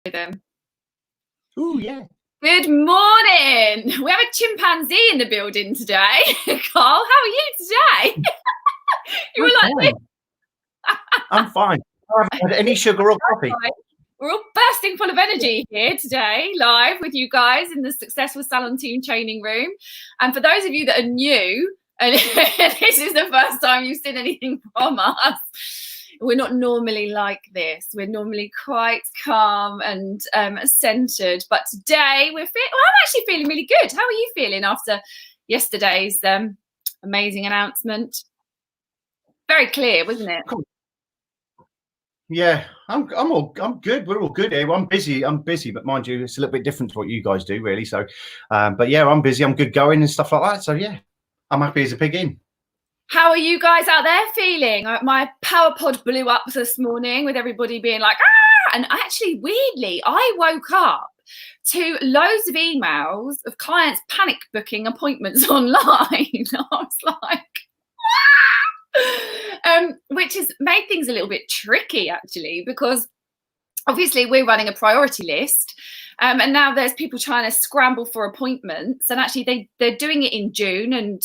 them. Oh, yeah. Good morning. We have a chimpanzee in the building today. Carl, how are you today? You were like this. I'm fine. I haven't had any sugar or coffee. We're all bursting full of energy here today, live with you guys in the Successful Salon Team Training Room. And for those of you that are new, and this is the first time you've seen anything from us, we're not normally like this. We're normally quite calm and centered. But today I'm actually feeling really good. How are you feeling after yesterday's amazing announcement? Very clear, wasn't it? Cool. Yeah, I'm good. We're all good here. I'm busy, but mind you, it's a little bit different to what you guys do, really. So, but yeah, I'm busy. I'm good going and stuff like that. So yeah, I'm happy as a pig in. How are you guys out there feeling? My power pod blew up this morning with everybody being like, ah! And actually, weirdly, I woke up to loads of emails of clients panic booking appointments online. I was like, which has made things a little bit tricky, actually, because obviously we're running a priority list. And now there's people trying to scramble for appointments. And actually, they're doing it in June, and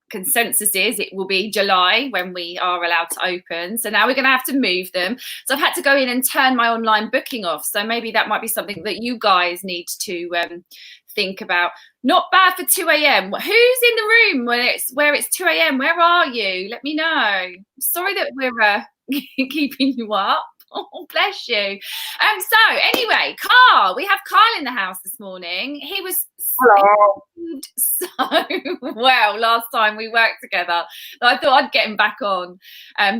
consensus is it will be July when we are allowed to open. So now we're going to have to move them. So I've had to go in and turn my online booking off. So maybe that might be something that you guys need to think about. Not bad for 2 a.m. Who's in the room where it's 2 a.m.? Where are you? Let me know. Sorry that we're keeping you up. Oh, bless you. So anyway, Carl, we have Carl in the house this morning. He was so well last time we worked together. I thought I'd get him back on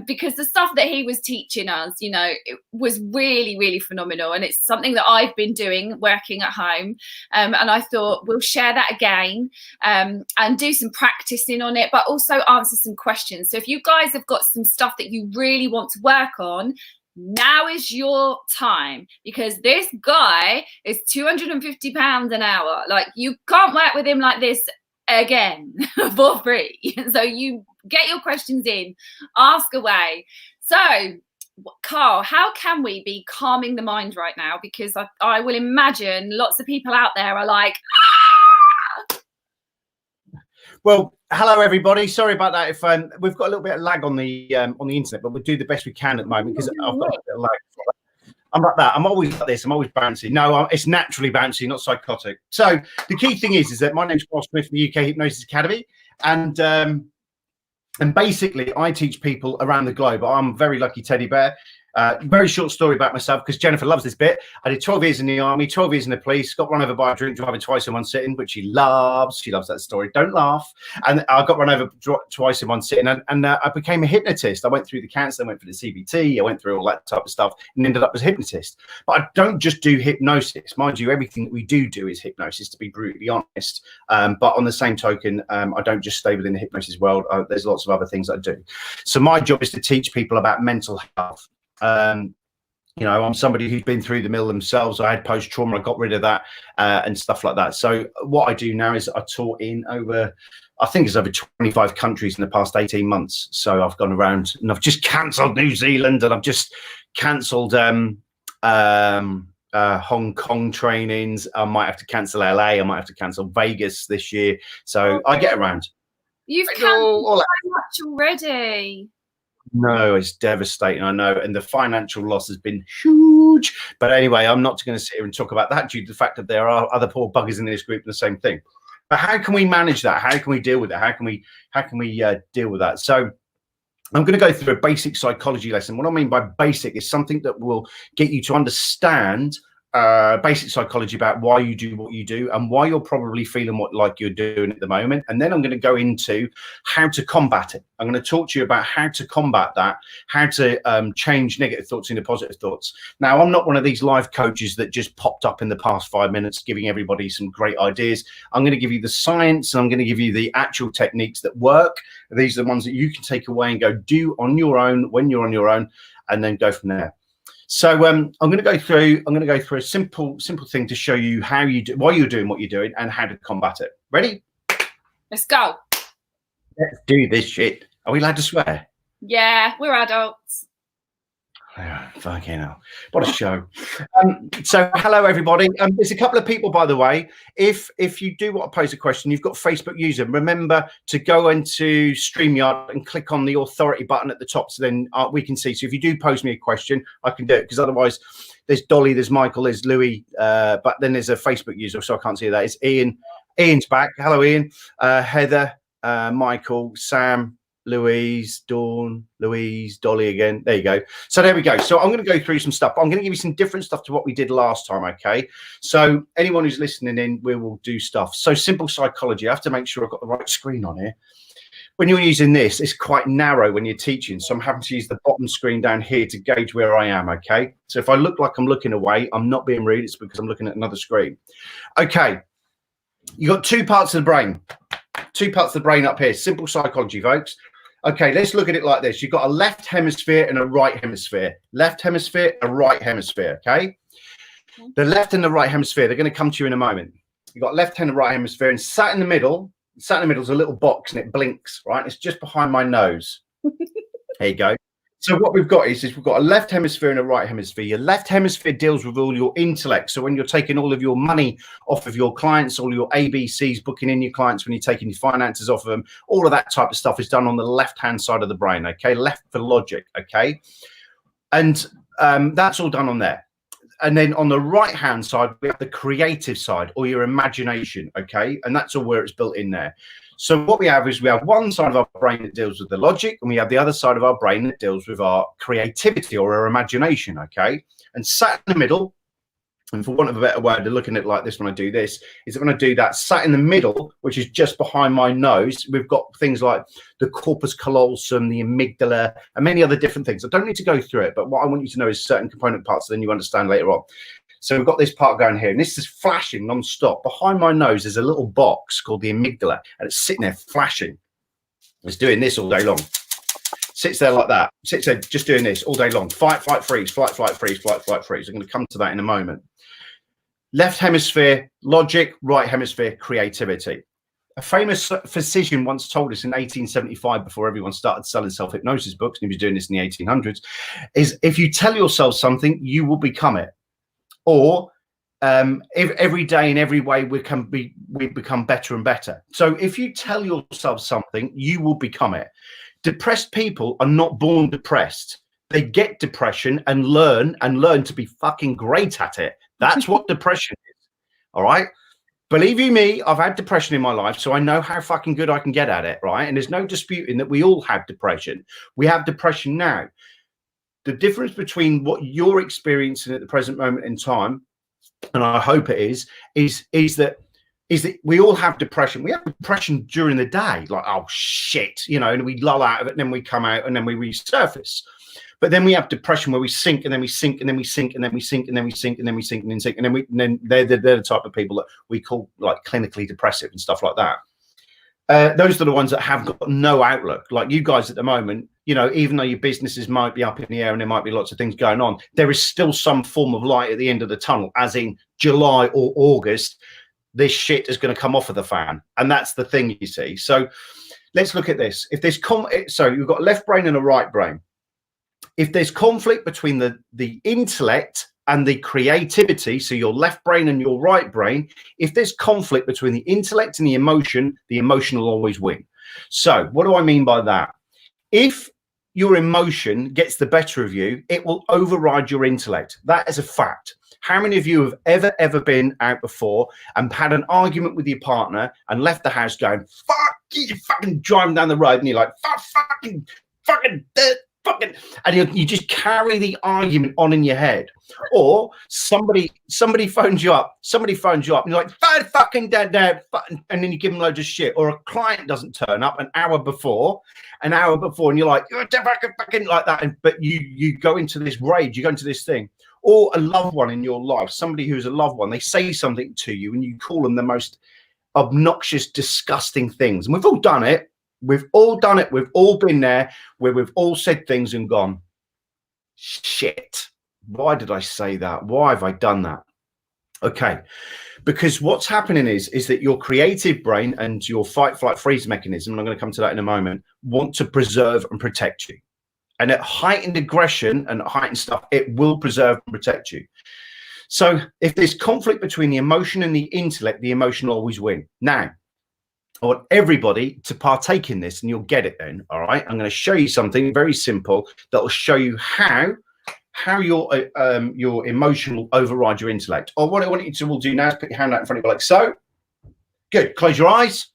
because the stuff that he was teaching us, you know, it was really, really phenomenal. And it's something that I've been doing working at home. And I thought we'll share that again and do some practicing on it, but also answer some questions. So if you guys have got some stuff that you really want to work on, now is your time, because this guy is £250 an hour. Like, you can't work with him like this again for free. So you get your questions in, ask away. So Carl, how can we be calming the mind right now? Because I will imagine lots of people out there are like, ah! Well, hello everybody. Sorry about that. If we've got a little bit of lag on the internet, but we'll do the best we can at the moment because I've got a bit of lag. I'm like that. I'm always like this. I'm always bouncy. No, it's naturally bouncy, not psychotic. So the key thing is that my name's Karl Smith from the UK Hypnosis Academy, and basically I teach people around the globe. I'm a very lucky teddy bear. Very short story about myself, because Jennifer loves this bit. I did 12 years in the army, 12 years in the police, got run over by a drink driver twice in one sitting, which she loves. She loves that story. Don't laugh. And I got run over twice in one sitting, and I became a hypnotist. I went through the counselling, went for the CBT, I went through all that type of stuff, and ended up as a hypnotist. But I don't just do hypnosis. Mind you, everything that we do is hypnosis, to be brutally honest. But on the same token, I don't just stay within the hypnosis world. There's lots of other things I do. So my job is to teach people about mental health. You know, I'm somebody who's been through the mill themselves. I had post-trauma, I got rid of that and stuff like that. So what I do now is I taught in over 25 countries in the past 18 months. So I've gone around, and I've just cancelled New Zealand, and I've just cancelled Hong Kong trainings. I might have to cancel LA. I might have to cancel Vegas this year. So I get around. You've cancelled so much already. No, it's devastating, I know, and the financial loss has been huge. But anyway, I'm not going to sit here and talk about that due to the fact that there are other poor buggers in this group, the same thing. But how can we manage that? How can we deal with it? How can we deal with that? So I'm going to go through a basic psychology lesson. What I mean by basic is something that will get you to understand basic psychology about why you do what you do and why you're probably feeling like you're doing at the moment. And then I'm going to go into how to combat it. I'm going to talk to you about how to combat that, how to change negative thoughts into positive thoughts. Now, I'm not one of these life coaches that just popped up in the past 5 minutes giving everybody some great ideas. I'm going to give you the science, and I'm going to give you the actual techniques that work. These are the ones that you can take away and go do on your own when you're on your own, and then go from there. So I'm going to go through a simple thing to show you how you do, why you're doing what you're doing, and how to combat it. Ready? Let's go. Let's do this shit. Are we allowed to swear? Yeah, we're adults. Yeah, fucking hell. What a show. So hello everybody. There's a couple of people, by the way. If you do want to pose a question, you've got Facebook user, remember to go into StreamYard and click on the authority button at the top, so then we can see. So if you do pose me a question, I can do it, because otherwise there's Dolly, there's Michael, there's Louis, but then there's a Facebook user, so I can't see that. It's Ian. Ian's back. Hello Ian. Heather, Michael, Sam, Louise, Dawn, Louise, Dolly again. There you go. So there we go. So I'm going to go through some stuff. I'm going to give you some different stuff to what we did last time, okay? So anyone who's listening in, we will do stuff. So simple psychology. I have to make sure I've got the right screen on here. When you're using this, it's quite narrow when you're teaching. So I'm having to use the bottom screen down here to gauge where I am, okay? So if I look like I'm looking away, I'm not being rude. It's because I'm looking at another screen. Okay. You've got two parts of the brain. Two parts of the brain up here. Simple psychology, folks. Okay, let's look at it like this. You've got a left hemisphere and a right hemisphere. Left hemisphere, a right hemisphere, okay? The left and the right hemisphere, they're going to come to you in a moment. You've got left hand and right hemisphere, and sat in the middle is a little box, and it blinks, right? It's just behind my nose. There you go. So what we've got is we've got a left hemisphere and a right hemisphere. Your left hemisphere deals with all your intellect. So when you're taking all of your money off of your clients, all your ABCs, booking in your clients, when you're taking your finances off of them, all of that type of stuff is done on the left-hand side of the brain, okay? Left for logic, okay? And that's all done on there. And then on the right-hand side, we have the creative side, or your imagination, okay? And that's all where it's built in there. So what we have is we have one side of our brain that deals with the logic, and we have the other side of our brain that deals with our creativity or our imagination, okay? And sat in the middle, and for want of a better word of looking at it like this when I do this, is that when I do that, sat in the middle, which is just behind my nose, we've got things like the corpus callosum, the amygdala, and many other different things. I don't need to go through it, but what I want you to know is certain component parts, then you understand later on. So we've got this part going here, and this is flashing non-stop. Behind my nose is a little box called the amygdala, and it's sitting there flashing. It's doing this all day long. Sits there like that. Sits there just doing this all day long. Fight, flight, freeze, flight, flight, freeze, flight, flight, freeze. I'm going to come to that in a moment. Left hemisphere, logic. Right hemisphere, creativity. A famous physician once told us in 1875, before everyone started selling self-hypnosis books, and he was doing this in the 1800s, is if you tell yourself something, you will become it. Or every day in every way we become better and better. So if you tell yourself something, you will become it. Depressed people are not born depressed. They get depression and learn to be fucking great at it. That's what depression is. All right. Believe you me, I've had depression in my life, so I know how fucking good I can get at it. Right. And there's no disputing that we all have depression. We have depression now. The difference between what you're experiencing at the present moment in time, and I hope it is that we all have depression. We have depression during the day, like, oh shit, you know, and we lull out of it, and then we come out, and then we resurface. But then we have depression where we sink, and then we sink, and then we sink, and then we sink, and then we sink, and then we sink, and then sink, and then they're the type of people that we call like clinically depressive and stuff like that. Those are the ones that have got no outlook, like you guys at the moment. You know, even though your businesses might be up in the air and there might be lots of things going on, there is still some form of light at the end of the tunnel, as in July or August, this shit is going to come off of the fan. And that's the thing, you see. So let's look at this. If there's so you've got a left brain and a right brain. If there's conflict between the intellect and the creativity, so your left brain and your right brain, if there's conflict between the intellect and the emotion will always win. So what do I mean by that? If your emotion gets the better of you, it will override your intellect. That is a fact. How many of you have ever been out before and had an argument with your partner and left the house going, fuck you, fucking driving down the road, and you're like, fucking, and you just carry the argument on in your head? Or somebody phones you up, and you're like, fucking dead, and then you give them loads of shit. Or a client doesn't turn up an hour before, and you're like, you're fucking like that, but you go into this rage, you go into this thing. Or a loved one in your life, somebody who's a loved one, they say something to you and you call them the most obnoxious, disgusting things. And we've all done it. We've all done it. We've all been there where we've all said things and gone, shit, why did I say that? Why have I done that? Okay, because what's happening is that your creative brain and your fight, flight, freeze mechanism, and I'm going to come to that in a moment, want to preserve and protect you. And at heightened aggression and heightened stuff, it will preserve and protect you. So if there's conflict between the emotion and the intellect, the emotion will always win. Now, I want everybody to partake in this, and you'll get it then. All right. I'm going to show you something very simple that will show you how your emotion will override your intellect. Or what I want you to do now is put your hand out in front of you like so. Good. Close your eyes.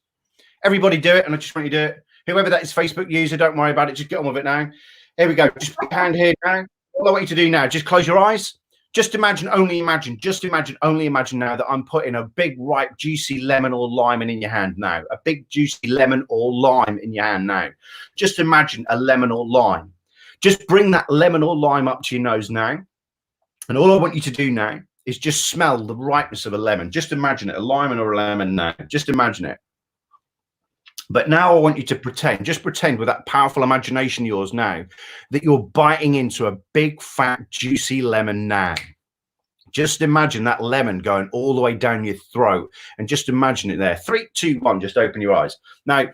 Everybody do it. And I just want you to do it. Whoever that is, Facebook user, don't worry about it. Just get on with it now. Here we go. Just put your hand here now. All I want you to do now, just close your eyes. Just imagine, only imagine now that I'm putting a big, ripe, juicy lemon or lime in your hand now. A big, juicy lemon or lime in your hand now. Just imagine a lemon or lime. Just bring that lemon or lime up to your nose now. And all I want you to do now is just smell the ripeness of a lemon. Just imagine it, a lime or a lemon now. Just imagine it. But now I want you to pretend with that powerful imagination of yours now, that you're biting into a big, fat, juicy lemon now. Just imagine that lemon going all the way down your throat, and just imagine it there. 3, 2, 1, just open your eyes. Now,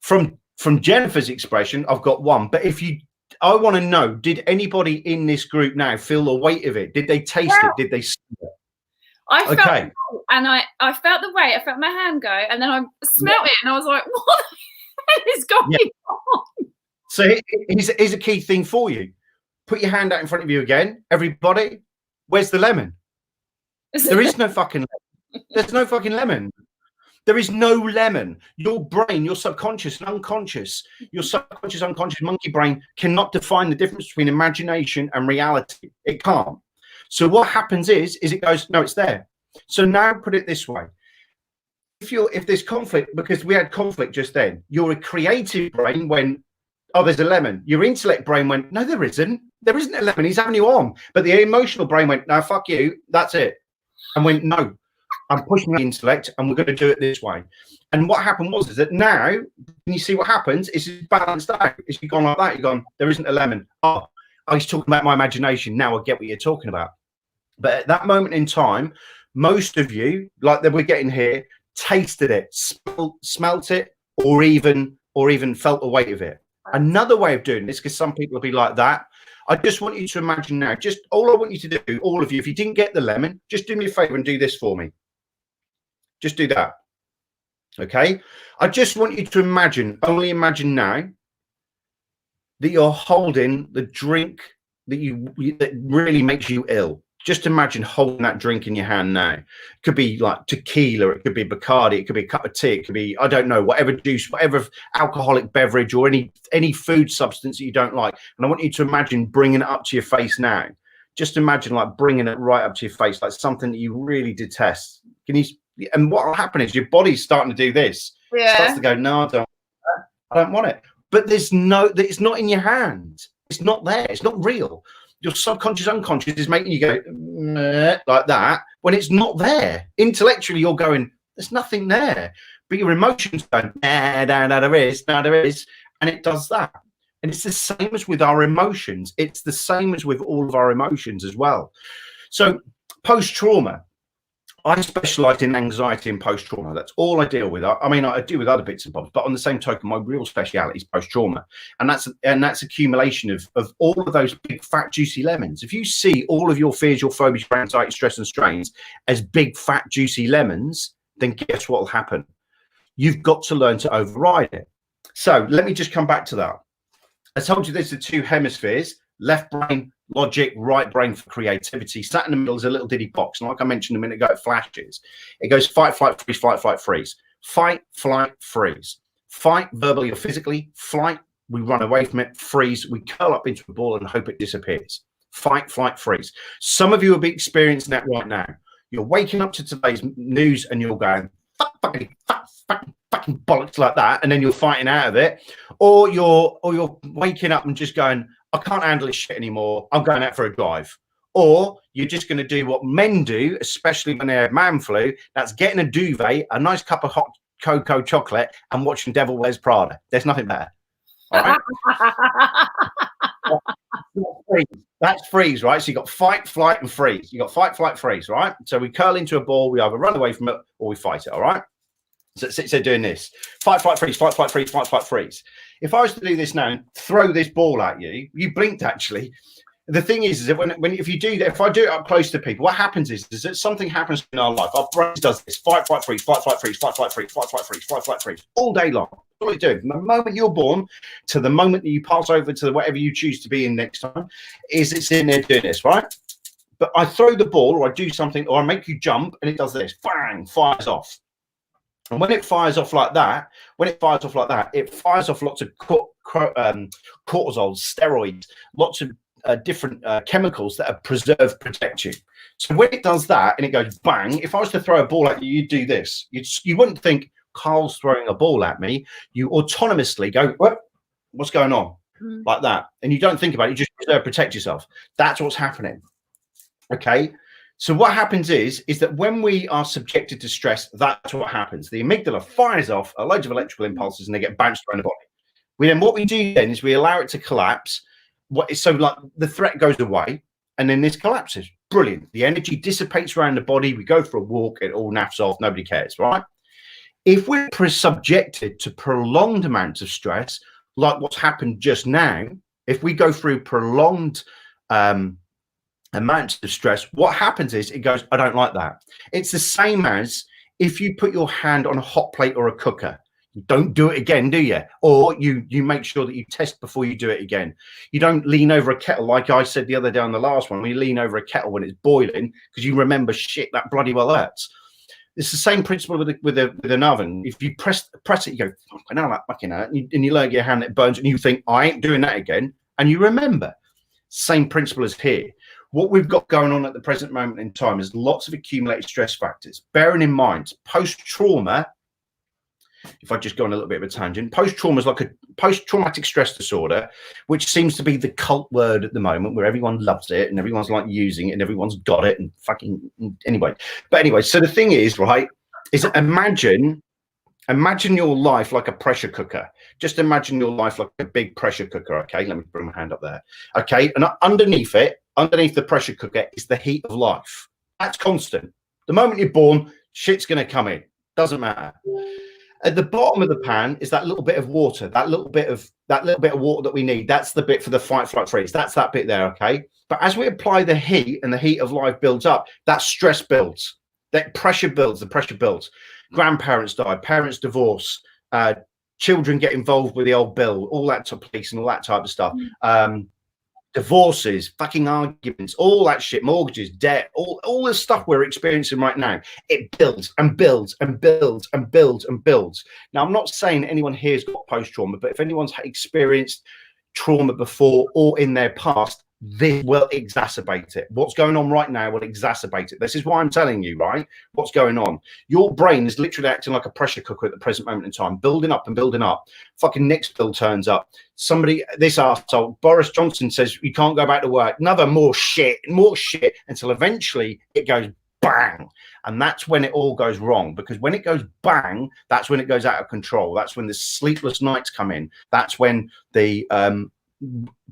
from Jennifer's expression, I've got one, but I want to know, did anybody in this group now feel the weight of it? Did they taste it? Did they see it? I felt it, and I felt the weight. I felt my hand go, and then I smelled it, and I was like, "What the hell is going on?" So here's a key thing for you. Put your hand out in front of you again, everybody. Where's the lemon? There is no fucking lemon. There's no fucking lemon. There is no lemon. Your brain, your subconscious and unconscious, your subconscious, unconscious monkey brain cannot define the difference between imagination and reality. It can't. So what happens is it goes, no, it's there. So now put it this way. If there's conflict, because we had conflict just then, your creative brain went, oh, there's a lemon. Your intellect brain went, no, there isn't. There isn't a lemon. He's having you on. But the emotional brain went, no, fuck you. That's it. And went, no, I'm pushing the intellect and we're going to do it this way. And what happened was that now, can you see what happens? It's balanced out. It's gone like that. You've gone, there isn't a lemon. Oh, I was talking about my imagination. Now I get what you're talking about. But at that moment in time, most of you, like that we're getting here, tasted it, smelt it, or even felt the weight of it. Another way of doing this, because some people will be like that, I just want you to imagine now, just all I want you to do, all of you, if you didn't get the lemon, just do me a favor and do this for me. Just do that. Okay? I just want you to imagine, only imagine now, that you're holding the drink that really makes you ill. Just imagine holding that drink in your hand now. It could be like tequila, it could be Bacardi, it could be a cup of tea, it could be, I don't know, whatever juice, whatever alcoholic beverage or any food substance that you don't like. And I want you to imagine bringing it up to your face now. Just imagine like bringing it right up to your face, like something that you really detest. And what will happen is your body's starting to do this. Yeah. It starts to go, no, I don't want it. But it's not in your hand. It's not there. It's not real. Your subconscious, unconscious is making you go like that when it's not there. Intellectually, you're going, there's nothing there. But your emotions going, no, there is, and it does that. And it's the same as with our emotions. It's the same as with all of our emotions as well. So post-trauma, I specialize in anxiety and post-trauma. That's all I deal with. I mean, I deal with other bits and bobs, but on the same token, my real speciality is post-trauma. And that's accumulation of all of those big, fat, juicy lemons. If you see all of your fears, your phobias, your anxiety, stress, and strains as big, fat, juicy lemons, then guess what will happen? You've got to learn to override it. So let me just come back to that. I told you there's the two hemispheres, left brain, logic, right brain for creativity. Sat in the middle is a little diddy box. And like I mentioned a minute ago, it flashes. It goes fight, flight, freeze, fight, flight, freeze. Fight, flight, freeze. Fight verbally or physically. Flight, we run away from it. Freeze, we curl up into a ball and hope it disappears. Fight, flight, freeze. Some of you will be experiencing that right now. You're waking up to today's news and you're going, fucking bollocks like that. And then you're fighting out of it. Or you're waking up and just going, I can't handle this shit anymore. I'm going out for a drive. Or you're just going to do what men do, especially when they have man flu. That's getting a duvet, a nice cup of hot cocoa chocolate, and watching Devil Wears Prada. There's nothing better. All right? That's freeze, right? So you got fight, flight, and freeze. You got fight, flight, freeze, right? So we curl into a ball. We either run away from it or we fight it. All right. So it sits there doing this. Fight, flight, freeze, fight, flight, freeze, fight, flight, freeze. If I was to do this now and throw this ball at you, you blinked actually. The thing is that if you do that, if I do it up close to people, what happens is that something happens in our life. Our brain does this: fight, flight, freeze, fight, flight, freeze, fight, flight, freeze, fight, flight, freeze, fight, flight, freeze, all day long. That's what we do. From the moment you're born to the moment that you pass over to whatever you choose to be in next time, is it's in there doing this, right? But I throw the ball, or I do something, or I make you jump, and it does this: bang, fires off. And when it fires off like that, it fires off lots of cortisol, steroids, lots of different chemicals that are preserve, protect you. So when it does that and it goes bang, if I was to throw a ball at you, you'd do this. You wouldn't think Karl's throwing a ball at me. You autonomously go, what's going on? Like that. And you don't think about it. You just preserve, protect yourself. That's what's happening. Okay. So what happens is that when we are subjected to stress, that's what happens. The amygdala fires off a load of electrical impulses and they get bounced around the body. What we do then is we allow it to collapse. So like the threat goes away and then this collapses. Brilliant. The energy dissipates around the body. We go for a walk. It all naps off. Nobody cares, right? If we're subjected to prolonged amounts of stress, like what's happened just now, if we go through prolonged amounts of stress, what happens is it goes, I don't like that. It's the same as if you put your hand on a hot plate or a cooker. You don't do it again, do you? Or you make sure that you test before you do it again. You don't lean over a kettle like I said the other day on the last one. We lean over a kettle when it's boiling because you remember, shit, that bloody well hurts. It's the same principle with an oven. If you press it, you go, I know that fucking hurt, and you let your hand, it burns, and you think, I ain't doing that again, and you remember. Same principle as here. What we've got going on at the present moment in time is lots of accumulated stress factors. Bearing in mind, post-trauma, if I just go on a little bit of a tangent, post-trauma is like a post-traumatic stress disorder, which seems to be the cult word at the moment, where everyone loves it and everyone's like using it and everyone's got it and fucking anyway. But anyway, so the thing is, right, is imagine your life like a pressure cooker. Just imagine your life like a big pressure cooker. Okay, let me bring my hand up there. Okay, and underneath the pressure cooker is the heat of life. That's constant. The moment you're born, shit's going to come in. Doesn't matter. At the bottom of the pan is that little bit of water, that little bit of water that we need. That's the bit for the fight, flight, freeze. That's that bit there, okay? But as we apply the heat and the heat of life builds up, that stress builds, that pressure builds, the pressure builds. Grandparents die, parents divorce, children get involved with the old bill, all that type of police and all that type of stuff. Divorces, fucking arguments, all that shit, mortgages, debt, all the stuff we're experiencing right now, it builds and builds and builds and builds and builds. Now, I'm not saying anyone here has got post-trauma, but if anyone's experienced trauma before or in their past, this will exacerbate it. What's going on right now will exacerbate it. This is why I'm telling you, right? What's going on? Your brain is literally acting like a pressure cooker at the present moment in time, building up and building up. Fucking next bill turns up. Somebody, this arsehole, Boris Johnson says you can't go back to work. Another more shit, until eventually it goes bang. And that's when it all goes wrong, because when it goes bang, that's when it goes out of control. That's when the sleepless nights come in. That's when the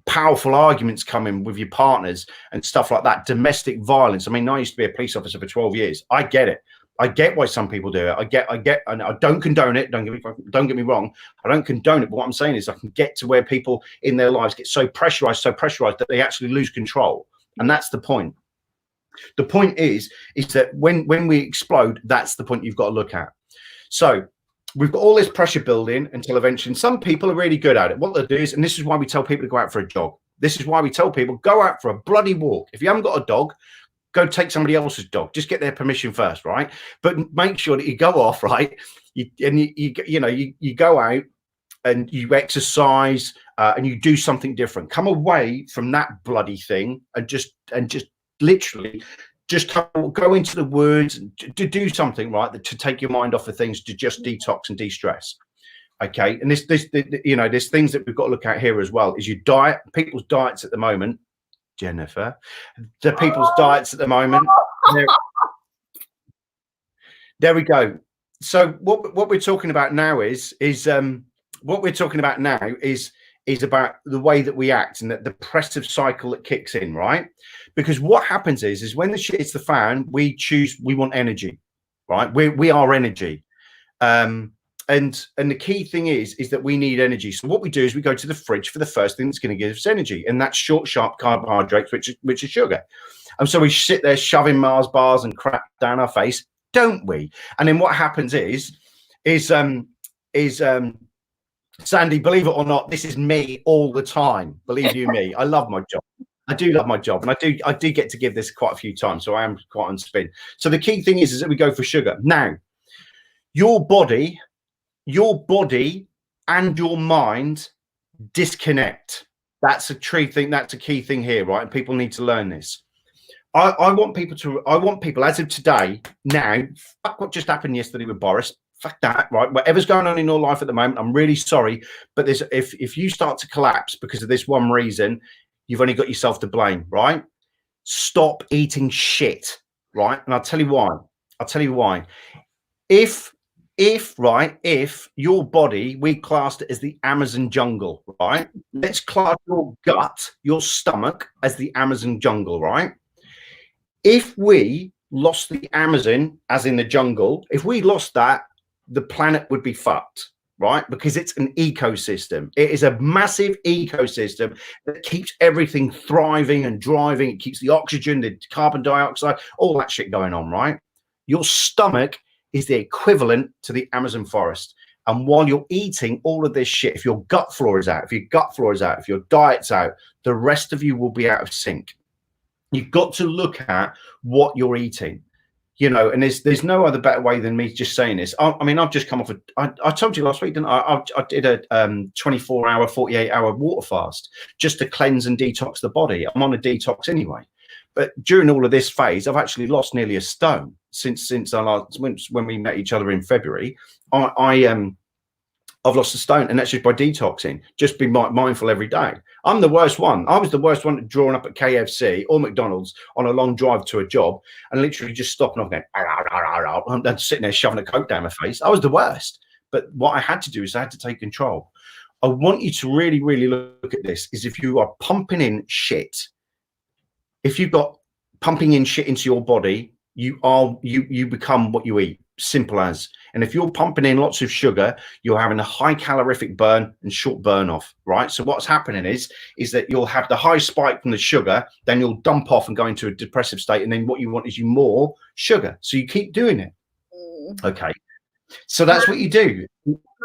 powerful arguments come in with your partners and stuff like that. Domestic violence. I mean, I used to be a police officer for 12 years. I get it. I get why some people do it. I get, and I don't condone it. Don't get me wrong. I don't condone it. But what I'm saying is I can get to where people in their lives get so pressurized that they actually lose control. And that's the point. The point is that when we explode, that's the point you've got to look at. So we've got all this pressure building until eventually some people are really good at it. What they'll do is, and this is why we tell people to go out for a jog. This is why we tell people go out for a bloody walk. If you haven't got a dog, go take somebody else's dog. Just get their permission first, right? But make sure that you go off, right? You go out and you exercise and you do something different. Come away from that bloody thing and just literally just go into the woods and to do something, right, to take your mind off of things, to just detox and de-stress. Okay, and there's things that we've got to look at here as well. Is your diet, people's diets at the moment, Jennifer, the people's diets at the moment. There we go. So what we're talking about now is about the way that we act and that depressive cycle that kicks in, right? Because what happens is when the shit hits the fan, we want energy, right? We are energy. And the key thing is that we need energy. So what we do is we go to the fridge for the first thing that's going to give us energy, and that's short, sharp carbohydrates, which is sugar. And so we sit there shoving Mars bars and crap down our face, don't we? And then what happens is Sandy, believe it or not, this is me all the time. Believe you me, I love my job. I do love my job, and I do get to give this quite a few times, so I am quite on spin. So the key thing is that we go for sugar. Now, your body and your mind disconnect. That's a true thing. That's a key thing here, right? And people need to learn this. I want people as of today, now, fuck what just happened yesterday with Boris. Fuck that, right? Whatever's going on in your life at the moment, I'm really sorry. But if you start to collapse because of this one reason, you've only got yourself to blame, right? Stop eating shit, right? And I'll tell you why. If your body, we classed it as the Amazon jungle, right? Let's class your gut, your stomach as the Amazon jungle, right? If we lost the Amazon, as in the jungle, if we lost that, the planet would be fucked, right? Because it's an ecosystem. It is a massive ecosystem that keeps everything thriving and driving. It keeps the oxygen, the carbon dioxide, all that shit going on, right? Your stomach is the equivalent to the Amazon forest. And while you're eating all of this shit, if your gut flora is out, if your diet's out, the rest of you will be out of sync. You've got to look at what you're eating, you know, and there's no other better way than me just saying this. I mean, I've just come off I told you last week, didn't I? I did a 24-hour, 48-hour water fast just to cleanse and detox the body. I'm on a detox anyway. But during all of this phase, I've actually lost nearly a stone since when we met each other in February. I've lost a stone, and that's just by detoxing. Just be mindful every day. I'm the worst one. I was the worst one drawing up at KFC or McDonald's on a long drive to a job and literally just stopping off going, and sitting there shoving a Coke down my face. I was the worst. But what I had to do is I had to take control. I want you to really, really look at this, is if you are pumping in shit, if you've got pumping in shit into your body, you become what you eat. Simple as. And if you're pumping in lots of sugar, you're having a high calorific burn and short burn off, right? So what's happening is that you'll have the high spike from the sugar, then you'll dump off and go into a depressive state, and then what you want is you more sugar. So you keep doing it. Okay. So that's what you do.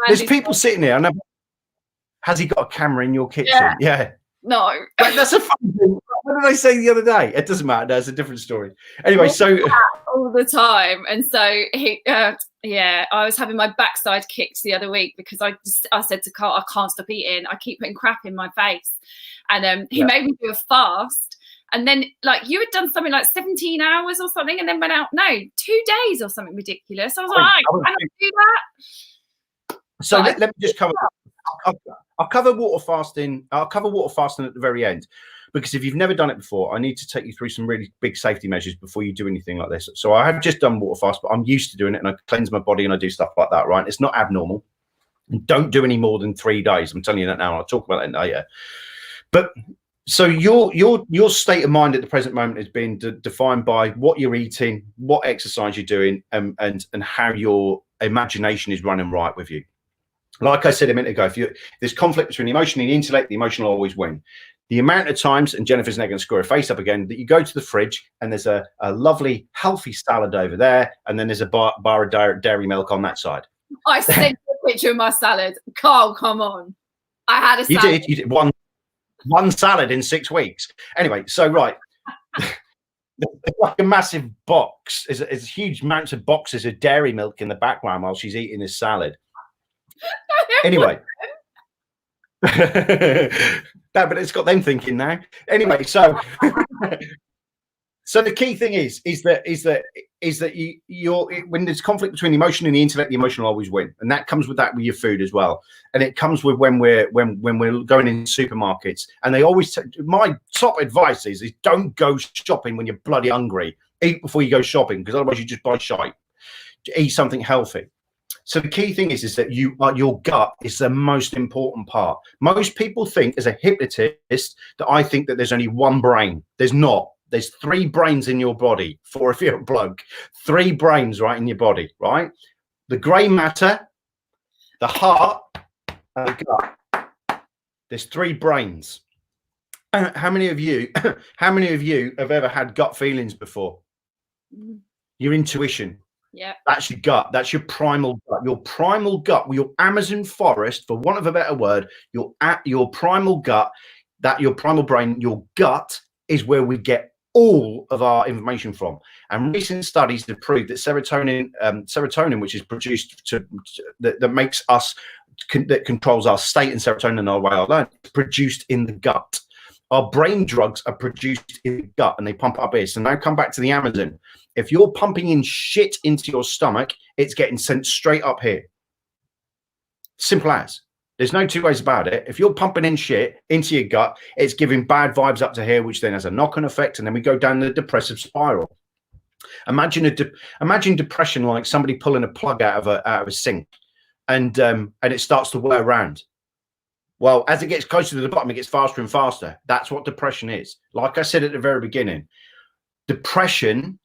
There's people sitting there. Has he got a camera in your kitchen? Yeah. No. That's a fun thing. What did I say the other day? It doesn't matter. That's a different story. Anyway, so all the time, and so he, I was having my backside kicked the other week because I said to Karl, I can't stop eating. I keep putting crap in my face, and he made me do a fast. And then, like, you had done something like 17 hours or something, and then went out 2 days or something ridiculous. I was like, I cannot do that. So let me just cover. I'll cover water fasting. I'll cover water fasting at the very end, because if you've never done it before, I need to take you through some really big safety measures before you do anything like this. So I have just done water fast, but I'm used to doing it, and I cleanse my body and I do stuff like that, right? It's not abnormal. And don't do any more than 3 days. I'm telling you that now. I'll talk about that later. But so your state of mind at the present moment is being defined by what you're eating, what exercise you're doing, and how your imagination is running right with you. Like I said a minute ago, if there's conflict between the emotion and the intellect, the emotion will always win. The amount of times, and Jennifer's now going to screw her face up again, that you go to the fridge and there's a lovely, healthy salad over there, and then there's a bar of dairy milk on that side. I sent you a picture of my salad. Karl, come on. I had a salad. You did one salad in 6 weeks. Anyway, so right. Like a massive box. There's huge amounts of boxes of dairy milk in the background while she's eating this salad. Anyway. No, but it's got them thinking now. Anyway, so so the key thing is that you're when there's conflict between the emotion and the intellect, the emotion will always win, and that comes with your food as well, and it comes with when we're going in supermarkets, and they always my top advice is don't go shopping when you're bloody hungry. Eat before you go shopping, because otherwise you just buy shite. Eat something healthy. So the key thing is that your gut is the most important part. Most people think, as a hypnotist, that I think that there's only one brain. There's not. There's 3 brains in your body. For if you're a bloke, 3 brains right in your body, right? the grey matter, the heart, and the gut. There's 3 brains. How many of you have ever had gut feelings before? Your intuition. Yeah. That's your gut. That's your primal gut. Your primal gut, your Amazon forest, for want of a better word, your primal gut, your primal brain, your gut is where we get all of our information from. And recent studies have proved that serotonin, which is produced that makes us, that controls our state, and serotonin and our way of learning, is produced in the gut. Our brain drugs are produced in the gut, and they pump up here. So now come back to the Amazon. If you're pumping in shit into your stomach, it's getting sent straight up here. Simple as. There's no 2 ways about it. If you're pumping in shit into your gut, it's giving bad vibes up to here, which then has a knock-on effect, and then we go down the depressive spiral. Imagine depression like somebody pulling a plug out of a sink, and it starts to whir around. Well, as it gets closer to the bottom, it gets faster and faster. That's what depression is. Like I said at the very beginning, depression,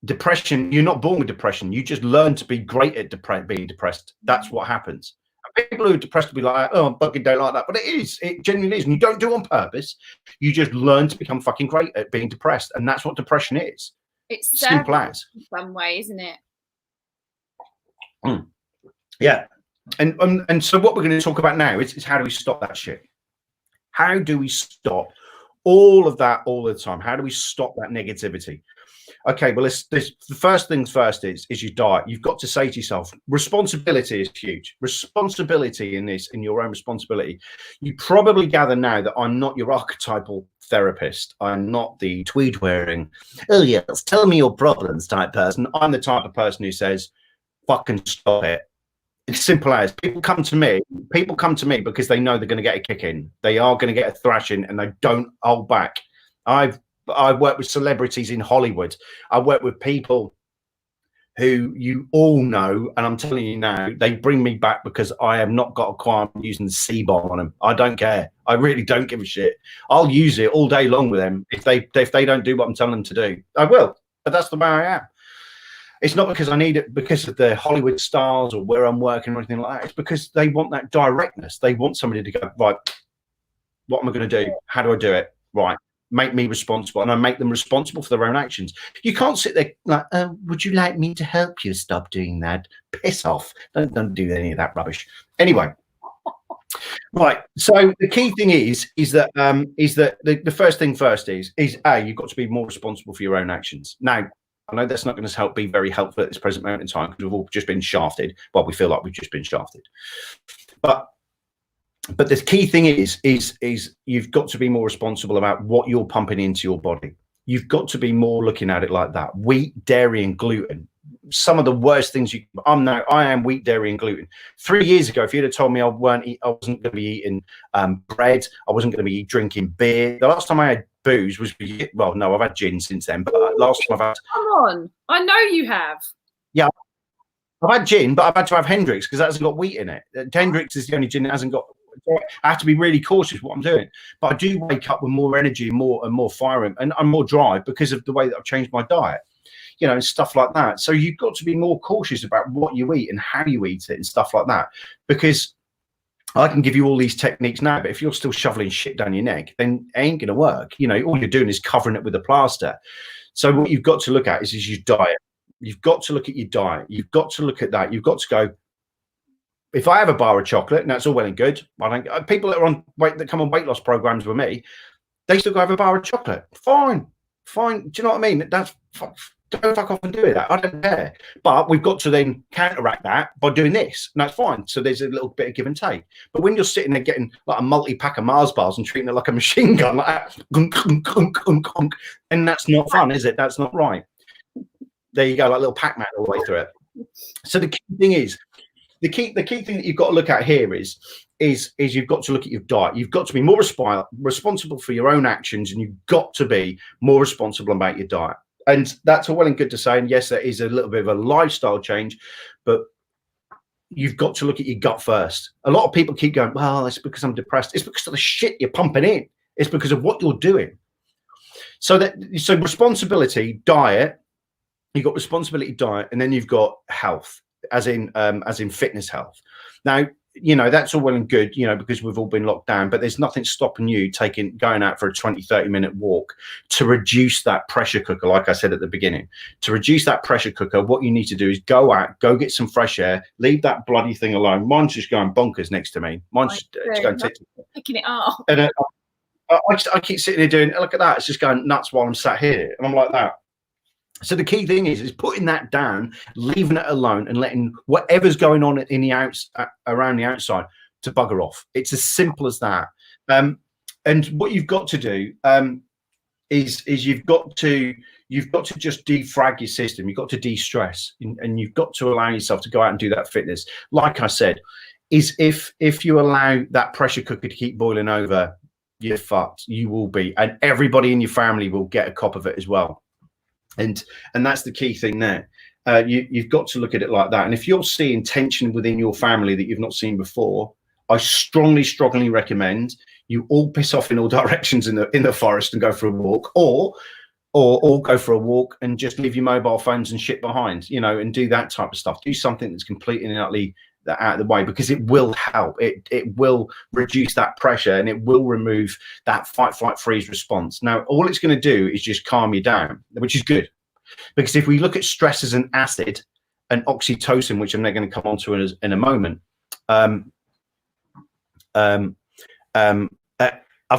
you're not born with depression. You just learn to be great at being depressed. That's what happens. And people who are depressed will be like, oh, I fucking don't like that. But it genuinely is. And you don't do it on purpose. You just learn to become fucking great at being depressed. And that's what depression is. It's simple as. In some way, isn't it? Yeah. And so what we're going to talk about now is how do we stop that shit? How do we stop all of that all the time? How do we stop that negativity? Okay, well, the first things first is your diet. You've got to say to yourself, responsibility is huge. Responsibility in your own responsibility. You probably gather now that I'm not your archetypal therapist. I'm not the tweed wearing, oh yes, tell me your problems type person. I'm the type of person who says, fucking stop it. It's simple as. People come to me because they know they're going to get a kick in. They are going to get a thrashing, and they don't hold back. I've worked with celebrities in Hollywood. I work with people who you all know, and I'm telling you now, they bring me back because I have not got a qualm using the C-bomb on them. I don't care. I really don't give a shit. I'll use it all day long with them. If they don't do what I'm telling them to do, I will. But that's the way I am. It's not because I need it because of the Hollywood stars or where I'm working or anything like that. It's because they want that directness. They want somebody to go, right, what am I going to do? How do I do it? Right. Make me responsible. And I make them responsible for their own actions. You can't sit there like, would you like me to help you stop doing that? Piss off. Don't do any of that rubbish. Anyway. Right. So the key thing is that the first thing first is you've got to be more responsible for your own actions. Now, I know that's not going to be very helpful at this present moment in time because we've all just been shafted. Well, we feel like we've just been shafted. But the key thing is you've got to be more responsible about what you're pumping into your body. You've got to be more looking at it like that. Wheat, dairy, and gluten. Some of the worst things I am wheat, dairy, and gluten. 3 years ago, if you'd have told me I wasn't going to be eating bread, I wasn't going to be drinking beer. The last time I had booze was, well, no, I've had gin since then, but last time I've had. Come on, I know you have. Yeah, I've had gin, but I've had to have Hendrix because that hasn't got wheat in it. Hendrix is the only gin that hasn't got. I have to be really cautious what I'm doing, but I do wake up with more energy, more fire, and I'm more drive because of the way that I've changed my diet, and stuff like that. So you've got to be more cautious about what you eat and how you eat it and stuff like that, because I can give you all these techniques now, but if you're still shoveling shit down your neck, then it ain't going to work. All you're doing is covering it with a plaster. So what you've got to look at is your diet. You've got to look at your diet. You've got to look at that. You've got to go, if I have a bar of chocolate, and that's all well and good, people that come on weight loss programs with me, they still go have a bar of chocolate. Fine. Do you know what I mean? That's don't fuck off and do that. I don't care. But we've got to then counteract that by doing this, and that's fine. So there's a little bit of give and take. But when you're sitting there getting like a multi-pack of Mars bars and treating it like a machine gun, like that, and that's not fun, is it? That's not right. There you go, like a little Pac-Man all the way through it. So the key thing is, the key thing that you've got to look at here is you've got to look at your diet. You've got to be more responsible for your own actions, and you've got to be more responsible about your diet. And that's all well and good to say. And yes, there is a little bit of a lifestyle change, but you've got to look at your gut first. A lot of people keep going, well, it's because I'm depressed. It's because of the shit you're pumping in. It's because of what you're doing. So responsibility, diet, you've got responsibility, diet, and then you've got health. as in fitness health. Now, you know, that's all well and good, you know, because we've all been locked down, but there's nothing stopping you going out for a 20-30 minute walk to reduce that pressure cooker. Like I said at the beginning, to reduce that pressure cooker, what you need to do is go out, go get some fresh air, leave that bloody thing alone. Mine's just going bonkers next to me. Mine's just going picking it up. And I keep sitting here doing, look at that, it's just going nuts while I'm sat here, and I'm like that. So the key thing is putting that down, leaving it alone, and letting whatever's going on in the around the outside to bugger off. It's as simple as that. And what you've got to do is you've got to just defrag your system. You've got to de-stress, and you've got to allow yourself to go out and do that fitness. Like I said, is if you allow that pressure cooker to keep boiling over, you're fucked. You will be, and everybody in your family will get a cop of it as well. And that's the key thing there. You've got to look at it like that. And if you're seeing tension within your family that you've not seen before, I strongly recommend you all piss off in all directions in the forest and go for a walk, or go for a walk and just leave your mobile phones and shit behind, you know, and do that type of stuff. Do something that's completely and utterly out of the way, because it will help. It will reduce that pressure, and it will remove that fight, flight, freeze response. Now, all it's going to do is just calm you down, which is good, because if we look at stress as an acid and oxytocin, which I'm now going to come on to in a moment, I've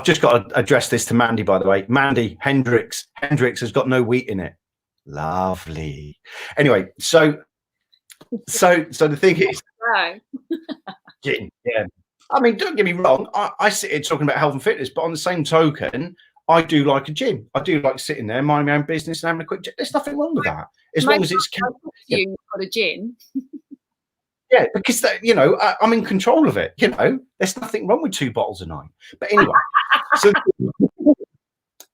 just got to address this to Mandy, by the way. Mandy, Hendrix has got no wheat in it. Lovely. Anyway, so the thing is, yeah. I mean, don't get me wrong. I sit here talking about health and fitness, but on the same token, I do like a gym. I do like sitting there, minding my own business and having a quick gym. There's nothing wrong with that, as long as it's. You've got a gym. Yeah, because that, you know, I'm in control of it. You know, there's nothing wrong with 2 bottles a night. But anyway, so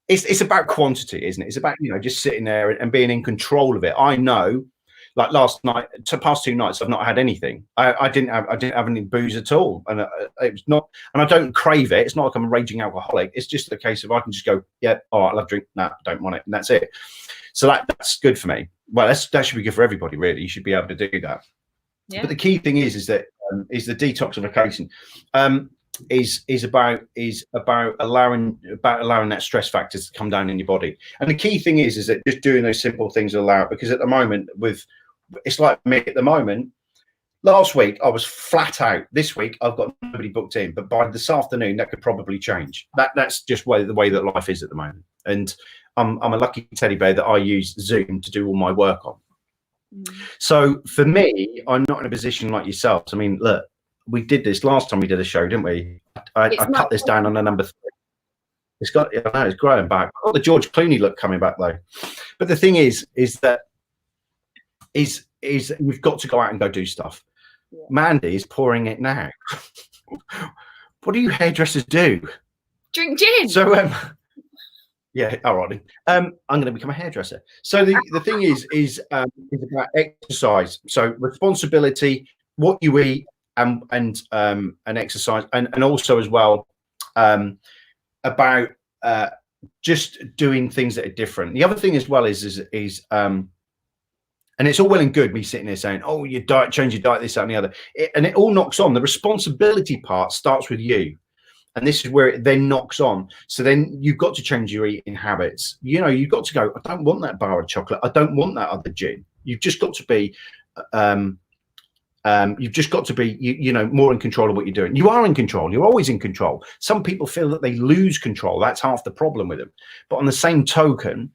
it's about quantity, isn't it? It's about, you know, just sitting there and being in control of it. I know, like last night, past 2 nights, I've not had anything. I didn't have any booze at all, and it was not. And I don't crave it. It's not like I'm a raging alcoholic. It's just a case of I can just go, yeah, all right, I love drink. No, don't want it, and that's it. So that's good for me. Well, that should be good for everybody, really. You should be able to do that. Yeah. But the key thing is that the detoxification is about allowing that stress factors to come down in your body. And the key thing is that just doing those simple things allow it, because at the moment it's like me at the moment. Last week I was flat out. This week I've got nobody booked in, but by this afternoon that could probably change. That's just the way that life is at the moment. And I'm a lucky teddy bear that I use Zoom to do all my work on. So for me, I'm not in a position like yourselves. I mean, look, we did this last time we did a show, didn't we? I cut this down on a number 3. It's got, I know, it's growing back. I've got the George Clooney look coming back though. But the thing is that we've got to go out and go do stuff. Yeah. Mandy is pouring it now. What do you hairdressers do? Drink gin. So yeah, all right. I'm going to become a hairdresser. So the thing is about exercise. So responsibility, what you eat, and exercise, and also as well about just doing things that are different. The other thing as well is and it's all well and good me sitting there saying, oh, your diet, change your diet, this, that, and the other, and it all knocks on. The responsibility part starts with you. And this is where it then knocks on. So then you've got to change your eating habits. You know, you've got to go, I don't want that bar of chocolate. I don't want that other gin. You've just got to be, you know, more in control of what you're doing. You are in control. You're always in control. Some people feel that they lose control. That's half the problem with them. But on the same token,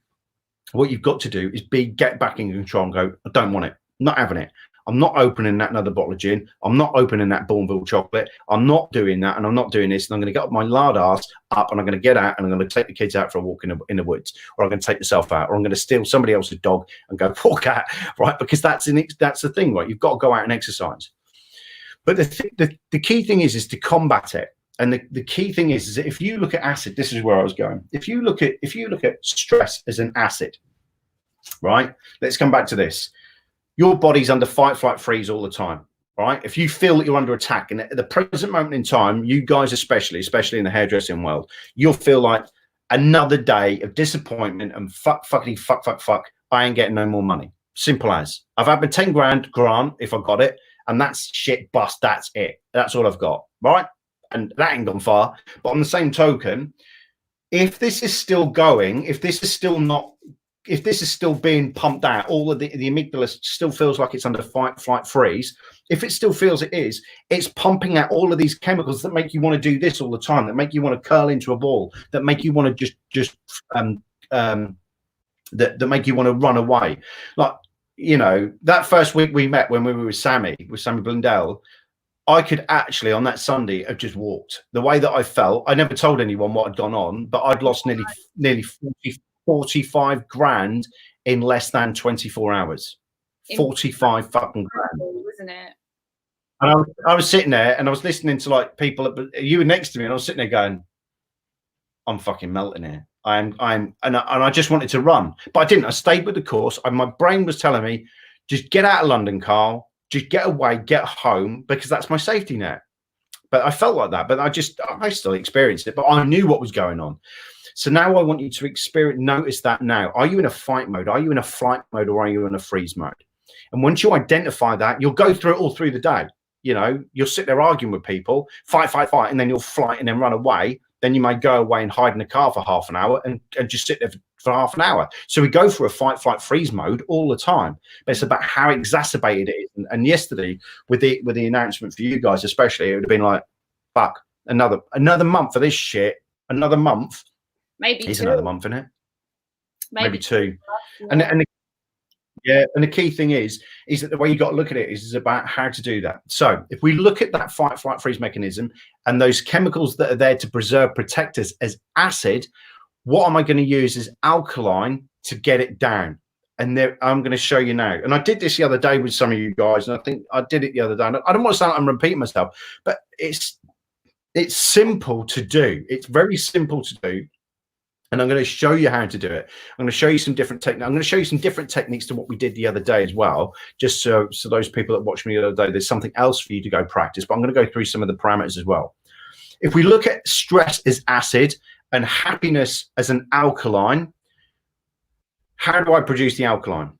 what you've got to do is get back in control and go, I don't want it. I'm not having it. I'm not opening that another bottle of gin. I'm not opening that Bourneville chocolate. I'm not doing that, and I'm not doing this. And I'm going to get my lard ass up, and I'm going to get out, and I'm going to take the kids out for a walk in the woods, or I'm going to take myself out, or I'm going to steal somebody else's dog and go walk out, right? Because that's the thing, right? You've got to go out and exercise. But the key thing is to combat it. And the key thing is that if you look at acid, this is where I was going. If you look at stress as an acid, right? Let's come back to this. Your body's under fight, flight, freeze all the time, right? If you feel that you're under attack, and at the present moment in time, you guys especially in the hairdressing world, you'll feel like another day of disappointment and fuck, I ain't getting no more money. Simple as. I've had my 10 grand grant if I got it, and that's shit bust. That's it. That's all I've got, right? And that ain't gone far. But on the same token, if this is still going, if this is still being pumped out, all of the amygdala still feels like it's under fight, flight, freeze. If it still feels it is, it's pumping out all of these chemicals that make you want to do this all the time, that make you want to curl into a ball, that make you want to that make you want to run away. Like, you know, that first week we met when we were with Sammy Blundell, I could actually on that Sunday have just walked. The way that I felt, I never told anyone what had gone on, but I'd lost nearly 45 grand in less than 24 hours. 45 fucking grand, isn't it? And I was sitting there and I was listening to like people. You were next to me, and I was sitting there going, "I'm fucking melting here. And I just wanted to run, but I didn't. I stayed with the course. My brain was telling me, just get out of London, Karl. Just get away, get home, because that's my safety net." But I felt like that. But I still experienced it. But I knew what was going on. So now I want you to notice that now. Are you in a fight mode? Are you in a flight mode, or are you in a freeze mode? And once you identify that, you'll go through it all through the day. You know, you'll sit there arguing with people, fight, and then you'll flight and then run away. Then you may go away and hide in the car for half an hour and just sit there for half an hour. So we go through a fight, flight, freeze mode all the time. But it's about how exacerbated it is. And yesterday, with the announcement for you guys especially, it would have been like, fuck, another month of this shit. Another month. Maybe is two. Another month, isn't it? Maybe two. Yeah. And the key thing is that the way you got to look at it is about how to do that. So if we look at that fight, flight, freeze mechanism and those chemicals that are there to preserve, protect us as acid, what am I going to use is alkaline to get it down. And there, I'm going to show you now. And I did this the other day with some of you guys, and I think I did it the other day. And I don't want to sound like I'm repeating myself, but it's simple to do. It's very simple to do. And I'm going to show you how to do it. I'm going to show you some different techniques. I'm going to show you some different techniques to what we did the other day as well, just so those people that watched me the other day, there's something else for you to go practice. But I'm going to go through some of the parameters as well. If we look at stress as acid and happiness as an alkaline, how do I produce the alkaline?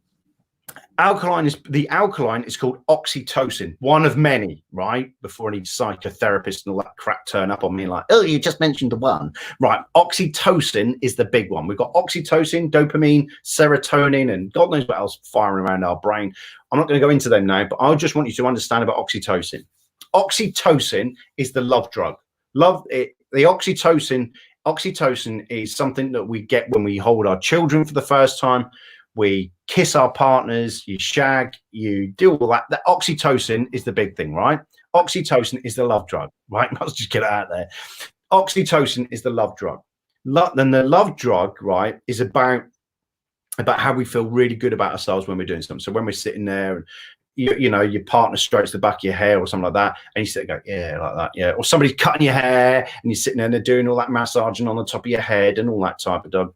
The alkaline is called oxytocin, one of many, right? Before any psychotherapist and all that crap turn up on me like, oh, you just mentioned the one. Right, oxytocin is the big one. We've got oxytocin, dopamine, serotonin, and God knows what else firing around our brain. I'm not going to go into them now, but I just want you to understand about oxytocin. Oxytocin is the love drug. The oxytocin is something that we get when we hold our children for the first time. We kiss our partners, you shag, you do all that. The oxytocin is the big thing, right? Oxytocin is the love drug, right? Let's just get it out there. Oxytocin is the love drug. Then the love drug, right, is about how we feel really good about ourselves when we're doing something. So when we're sitting there and you know, your partner strokes the back of your hair or something like that, and you sit there and go, yeah, like that, yeah. Or somebody's cutting your hair and you're sitting there and they're doing all that massaging on the top of your head and all that type of stuff.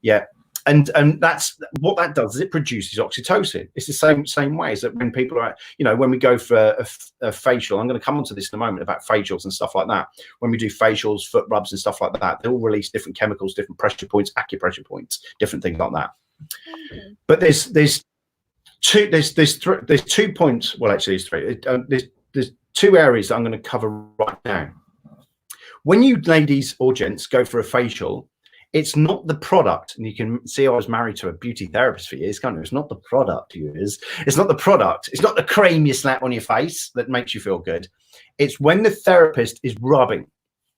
Yeah. And that's what that does is it produces oxytocin. It's the same way as that when people are, you know, when we go for a facial, I'm going to come onto this in a moment about facials and stuff like that. When we do facials, foot rubs and stuff like that, they all release different chemicals, different pressure points, acupressure points, different things like that. But there's 2 points. Well, actually, there's 3. There's 2 areas that I'm going to cover right now. When you ladies or gents go for a facial, it's not the product, and you can see I was married to a beauty therapist for years, can't you? It's not the product you use. It's not the product. It's not the cream you slap on your face that makes you feel good. It's when the therapist is rubbing,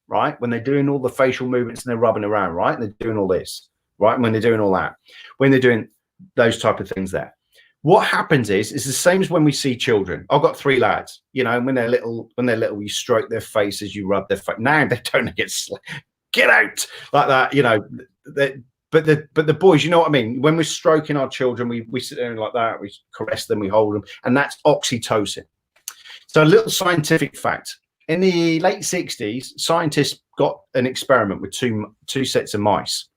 right? When they're doing all the facial movements and they're rubbing around, right? And they're doing all this, right? And when they're doing all that, when they're doing those type of things there. What happens is it's the same as when we see children. I've got 3 lads, you know, when they're little, you stroke their faces, you rub their face. Now they don't get out like that, you know. But the boys, you know what I mean? When we're stroking our children, we sit there like that, we caress them, we hold them, and that's oxytocin. So a little scientific fact. In the late 60s, scientists got an experiment with two sets of mice.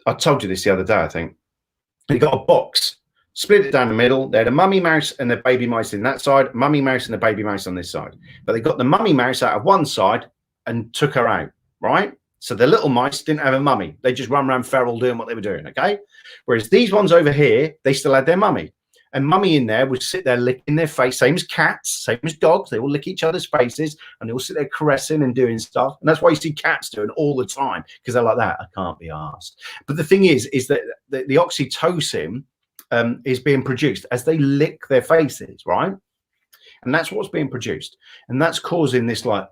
I told you this the other day, I think. They got a box, split it down the middle. They had a mummy mouse and the baby mice in that side, mummy mouse and the baby mouse on this side. But they got the mummy mouse out of one side and took her out, right? So the little mice didn't have a mummy. They just run around feral doing what they were doing, okay? Whereas these ones over here, they still had their mummy. And mummy in there would sit there licking their face, same as cats, same as dogs. They all lick each other's faces and they all sit there caressing and doing stuff. And that's why you see cats doing all the time, because they're like that. I can't be asked. But the thing is that the oxytocin is being produced as they lick their faces, right? And that's what's being produced. And that's causing this like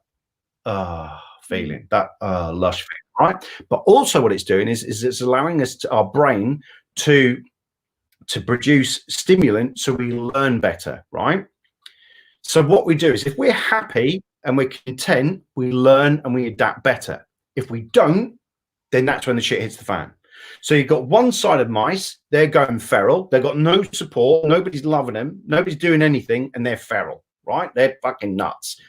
feeling, that lush feeling, right? But also what it's doing is it's allowing us our brain to produce stimulant so we learn better, right? So what we do is if we're happy and we're content, we learn and we adapt better. If we don't, then that's when the shit hits the fan. So you've got one side of mice, they're going feral, they've got no support, nobody's loving them, nobody's doing anything, and they're feral, right? They're fucking nuts.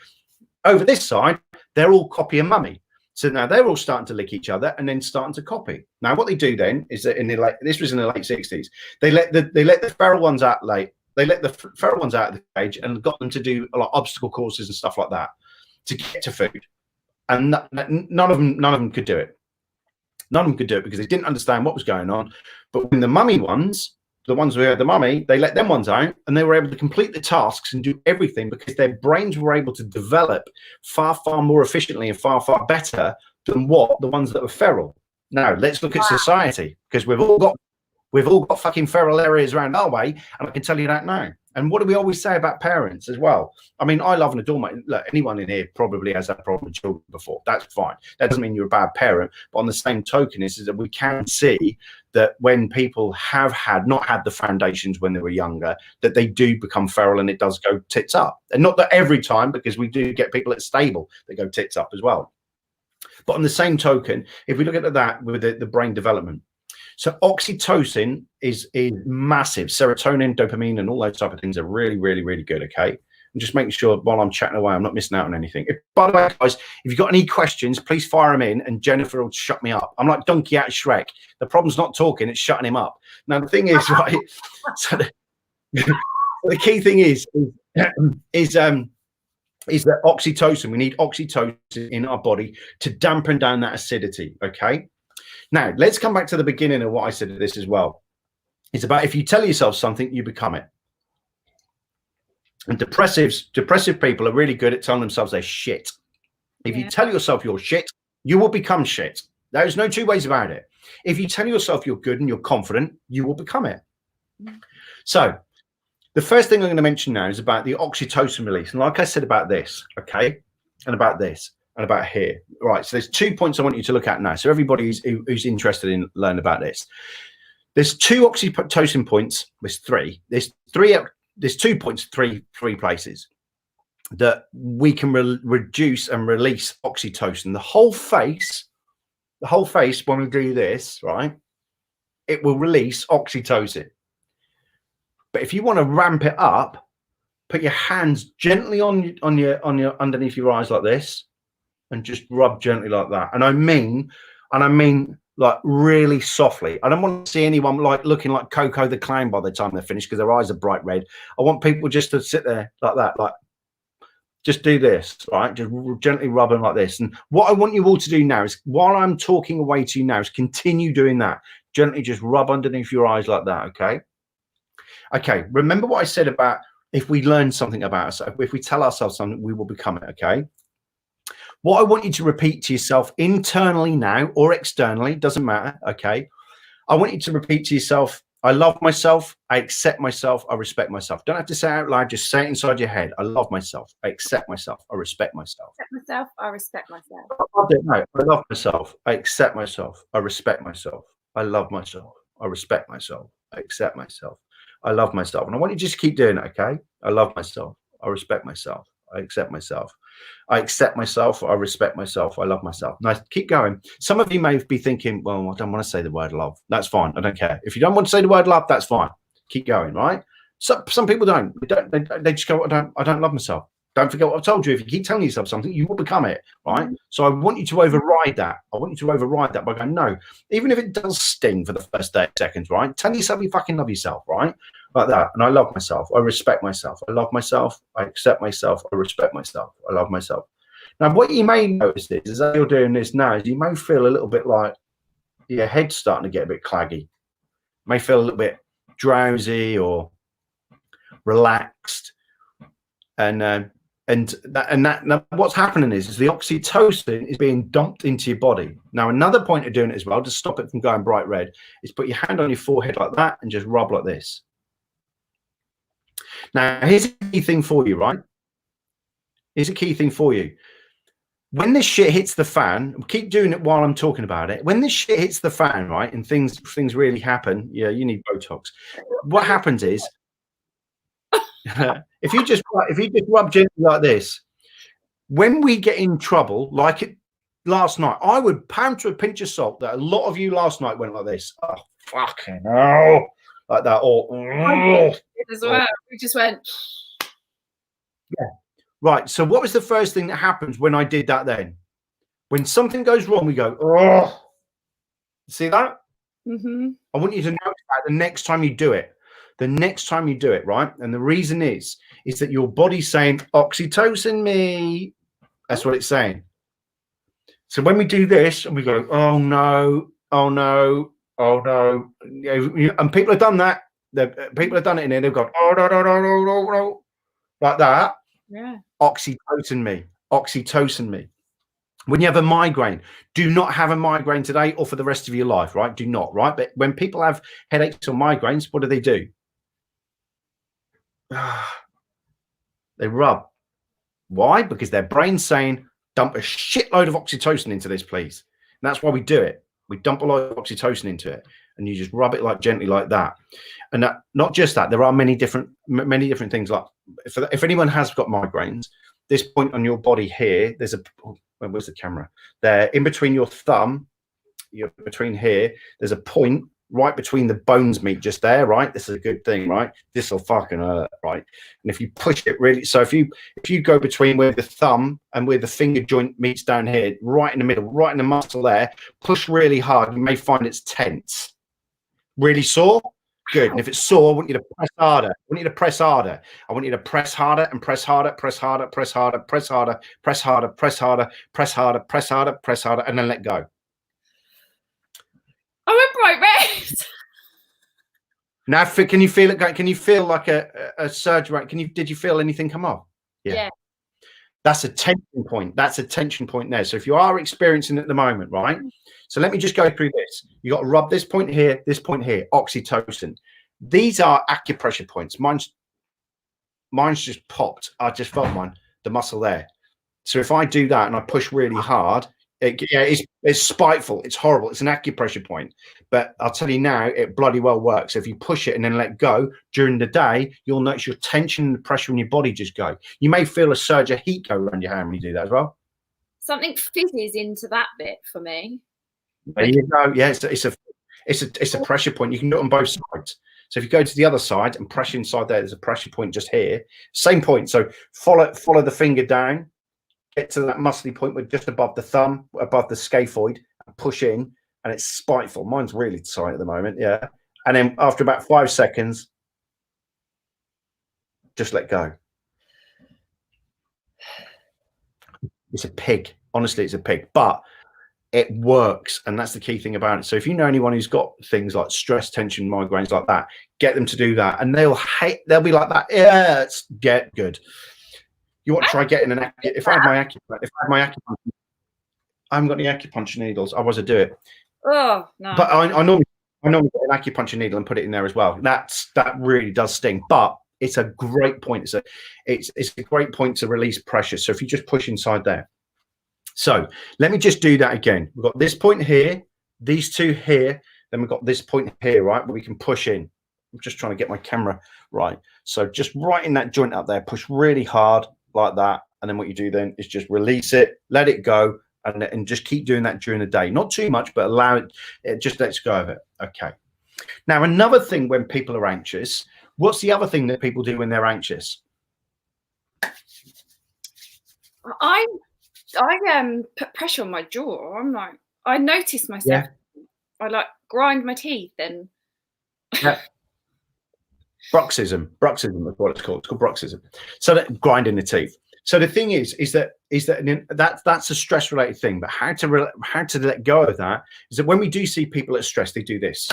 Over this side, they're all copying mummy. So now they're all starting to lick each other and then starting to copy. Now what they do then is that this was in the late 60s. They let the feral ones out late. They let the feral ones out of the cage and got them to do a lot of obstacle courses and stuff like that to get to food. And none of them could do it. None of them could do it because they didn't understand what was going on. But when the mummy ones, the ones who had the mummy, they let them ones out and they were able to complete the tasks and do everything because their brains were able to develop far, far more efficiently and far, far better than what the ones that were feral. Now let's look at society, because we've all got fucking feral areas around our way, and I can tell you that now. And what do we always say about parents as well? I mean, I love and adore look, anyone in here probably has that problem with children before. That's fine. That doesn't mean you're a bad parent. But on the same token is that we can see that when people have not had the foundations when they were younger, that they do become feral and it does go tits up. And not that every time, because we do get people that's stable that go tits up as well. But on the same token, if we look at that with the brain development, so oxytocin is massive. Serotonin, dopamine, and all those type of things are really, really, really good. Okay, I'm just making sure while I'm chatting away, I'm not missing out on anything. By the way, guys, if you've got any questions, please fire them in, and Jennifer will shut me up. I'm like Donkey out of Shrek. The problem's not talking; it's shutting him up. Now the thing is, right? So the key thing is that oxytocin. We need oxytocin in our body to dampen down that acidity. Okay. Now, let's come back to the beginning of what I said to this as well. It's about if you tell yourself something, you become it. And depressive people are really good at telling themselves they're shit. If you tell yourself you're shit, you will become shit. There's no two ways about it. If you tell yourself you're good and you're confident, you will become it. So the first thing I'm going to mention now is about the oxytocin release. And like I said about this, okay, and about this. And about here, right? So there's 2 points I want you to look at now. So everybody who's interested in learning about this, there's 2 oxytocin points. There's 3. There's 2 points, three places that we can reduce and release oxytocin. The whole face, when we do this, right, it will release oxytocin. But if you want to ramp it up, put your hands gently on your underneath your eyes like this. And just rub gently like that. And I mean like really softly. I don't want to see anyone like looking like Coco the Clown by the time they're finished because their eyes are bright red. I want people just to sit there like that, like just do this, right? Just gently rub them like this. And what I want you all to do now is, while I'm talking away to you now, is continue doing that. Gently just rub underneath your eyes like that, okay? Okay, remember what I said about if we learn something about ourselves, if we tell ourselves something, we will become it, okay? What I want you to repeat to yourself internally now or externally, doesn't matter, okay? I want you to repeat to yourself, I love myself, I accept myself, I respect myself. Don't have to say it out loud, just say it inside your head. I love myself, I accept myself, I respect myself. I accept myself, I respect myself. No, I love myself, I accept myself, I respect myself. I love myself, I respect myself, I accept myself, I love myself. And I want you to just keep doing it, okay? I love myself, I respect myself, I accept myself. I accept myself. I respect myself. I love myself. Nice. Keep going. Some of you may be thinking, well, I don't want to say the word love. That's fine. I don't care. If you don't want to say the word love, that's fine. Keep going, right? Some people don't. They just go, I don't love myself. Don't forget what I've told you. If you keep telling yourself something, you will become it, right? So I want you to override that. I want you to override that by going, no, even if it does sting for the first 30 seconds, right? Tell yourself you fucking love yourself, right? Like that. And I love myself. I respect myself. I love myself. I accept myself. I respect myself. I love myself. Now, what you may notice is as you're doing this now, is you may feel a little bit like your head's starting to get a bit claggy. You may feel a little bit drowsy or relaxed, and what's happening is the oxytocin is being dumped into your body. Now, another point of doing it as well, to stop it from going bright red, is put your hand on your forehead like that and just rub like this. Now, here's a key thing for you, right? Here's a key thing for you. When this shit hits the fan, keep doing it while I'm talking about it. When this shit hits the fan, right, and things really happen, yeah, you need Botox. What happens is, if you just rub gently like this, when we get in trouble, like it last night, I would pound to a pinch of salt that a lot of you last night went like this. Oh, fucking hell. Like that. Or as well. We just went. Yeah. Right. So what was the first thing that happens when I did that then? When something goes wrong, we go, oh. See that? Mm-hmm. I want you to notice that the next time you do it. The next time you do it, right? And the reason is that your body's saying, oxytocin me. That's what it's saying. So when we do this and we go, oh no, oh no, oh no. And people have done that. People have done it in there. They've gone, oh no, no, no, no, no, no. Like that. Yeah. Oxytocin me. Oxytocin me. When you have a migraine, do not have a migraine today or for the rest of your life, right? Do not, right? But when people have headaches or migraines, what do? They rub. Why? Because their brain's saying, dump a shitload of oxytocin into this, please. And that's why we do it. We dump a lot of oxytocin into it, and you just rub it like gently like that. And that, not just that, there are many different things. Like if anyone has got migraines, this point on your body here, there's a, where's the camera? There, in between your thumb, between here, there's a point right between the bones meet just there, right? This is a good thing, right? This will fucking hurt, right? And if you push it really, so if you go between where the thumb and where the finger joint meets down here, right in the middle, right in the muscle there, push really hard, you may find it's tense. Really sore? Good. And if it's sore, I want you to press harder. I want you to press harder. I want you to press harder and press harder, press harder, press harder, press harder, press harder, press harder, press harder, press harder, press harder, and then let go. I went bright red. Now, can you feel it? Can you feel like a surge? Right? Did you feel anything come off? Yeah. That's a tension point. That's a tension point there. So if you are experiencing it at the moment, right? So let me just go through this. You got to rub this point here, oxytocin. These are acupressure points. Mine's just popped. I just felt mine, the muscle there. So if I do that and I push really hard, it's spiteful. It's horrible. It's an acupressure point. But I'll tell you now, it bloody well works. So if you push it and then let go during the day, you'll notice your tension and the pressure in your body just go. You may feel a surge of heat go around your hand when you do that as well. Something fizzes into that bit for me. There you go. Yeah, it's a pressure point. You can do it on both sides. So if you go to the other side and press inside there, there's a pressure point just here. Same point. So follow the finger down. Get to that muscly point with just above the thumb, above the scaphoid, and push in, and it's spiteful. Mine's really tight at the moment, yeah. And then after about 5 seconds, just let go. It's a pig. Honestly, it's a pig, but it works, and that's the key thing about it. So if you know anyone who's got things like stress, tension, migraines like that, get them to do that, and they'll be like that. Yeah, it's get good. You want to try getting an acupuncture? If I have my acupuncture, I haven't got any acupuncture needles. I was to do it. Oh no! But I normally get an acupuncture needle and put it in there as well. That really does sting, but it's a great point. It's a great point to release pressure. So if you just push inside there. So let me just do that again. We've got this point here, these two here, then we've got this point here, right, where we can push in. I'm just trying to get my camera right. So just right in that joint up there, push really hard like that, and then what you do then is just release it, let it go, and just keep doing that during the day. Not too much, but allow it just lets go of it. Okay. Now, another thing when people are anxious, what's the other thing that people do when they're anxious? I put pressure on my jaw. I'm like, I notice myself. Yeah. I like grind my teeth and. Yeah. Bruxism is what it's called. It's called bruxism. So that grinding the teeth. So the thing is that's a stress related thing. But how to let go of that is that when we do see people at stress, they do this.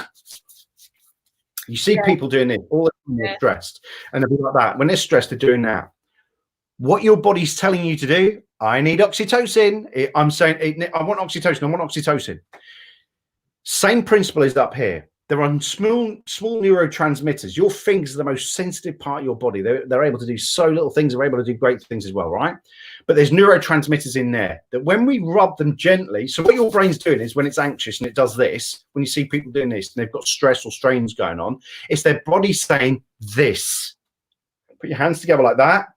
You see people doing this all the time. They're stressed, and they'll be like that. When they're stressed, they're doing that. What your body's telling you to do, I need oxytocin. I'm saying, I want oxytocin. I want oxytocin. Same principle is up here. There are small neurotransmitters. Your fingers are the most sensitive part of your body. They're able to do so little things. They're able to do great things as well, right? But there's neurotransmitters in there that when we rub them gently, so what your brain's doing is when it's anxious and it does this, when you see people doing this and they've got stress or strains going on, it's their body saying this. Put your hands together like that.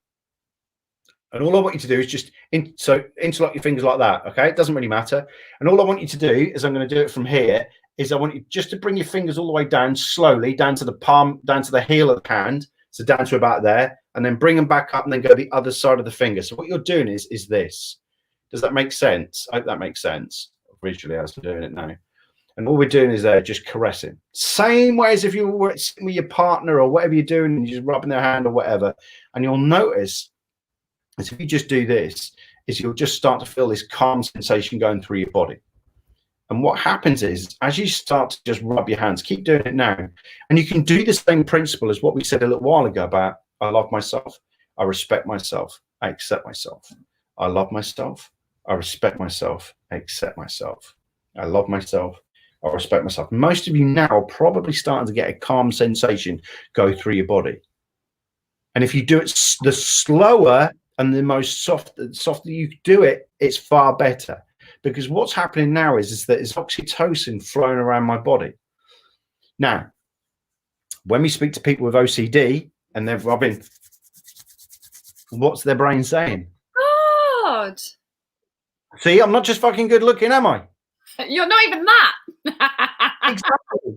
And all I want you to do is just interlock your fingers like that, okay? It doesn't really matter. And all I want you to do is, I'm going to do it from here, is I want you just to bring your fingers all the way down slowly, down to the palm, down to the heel of the hand, so down to about there, and then bring them back up and then go the other side of the finger. So what you're doing is this. Does that make sense? I hope that makes sense visually as I'm doing it now. And all we're doing is just caressing. Same way as if you were with your partner or whatever you're doing, and you're just rubbing their hand or whatever. And you'll notice, as if you just do this, is you'll just start to feel this calm sensation going through your body. And what happens is, as you start to just rub your hands, keep doing it now. And you can do the same principle as what we said a little while ago about, I love myself, I respect myself, I accept myself. I love myself, I respect myself, I accept myself. I love myself, I respect myself. Most of you now are probably starting to get a calm sensation go through your body. And if you do it the slower and the most softer you do it, it's far better. Because what's happening now is that it's oxytocin flowing around my body. Now, when we speak to people with OCD and they're rubbing, what's their brain saying? God. See, I'm not just fucking good looking, am I? You're not even that. Exactly.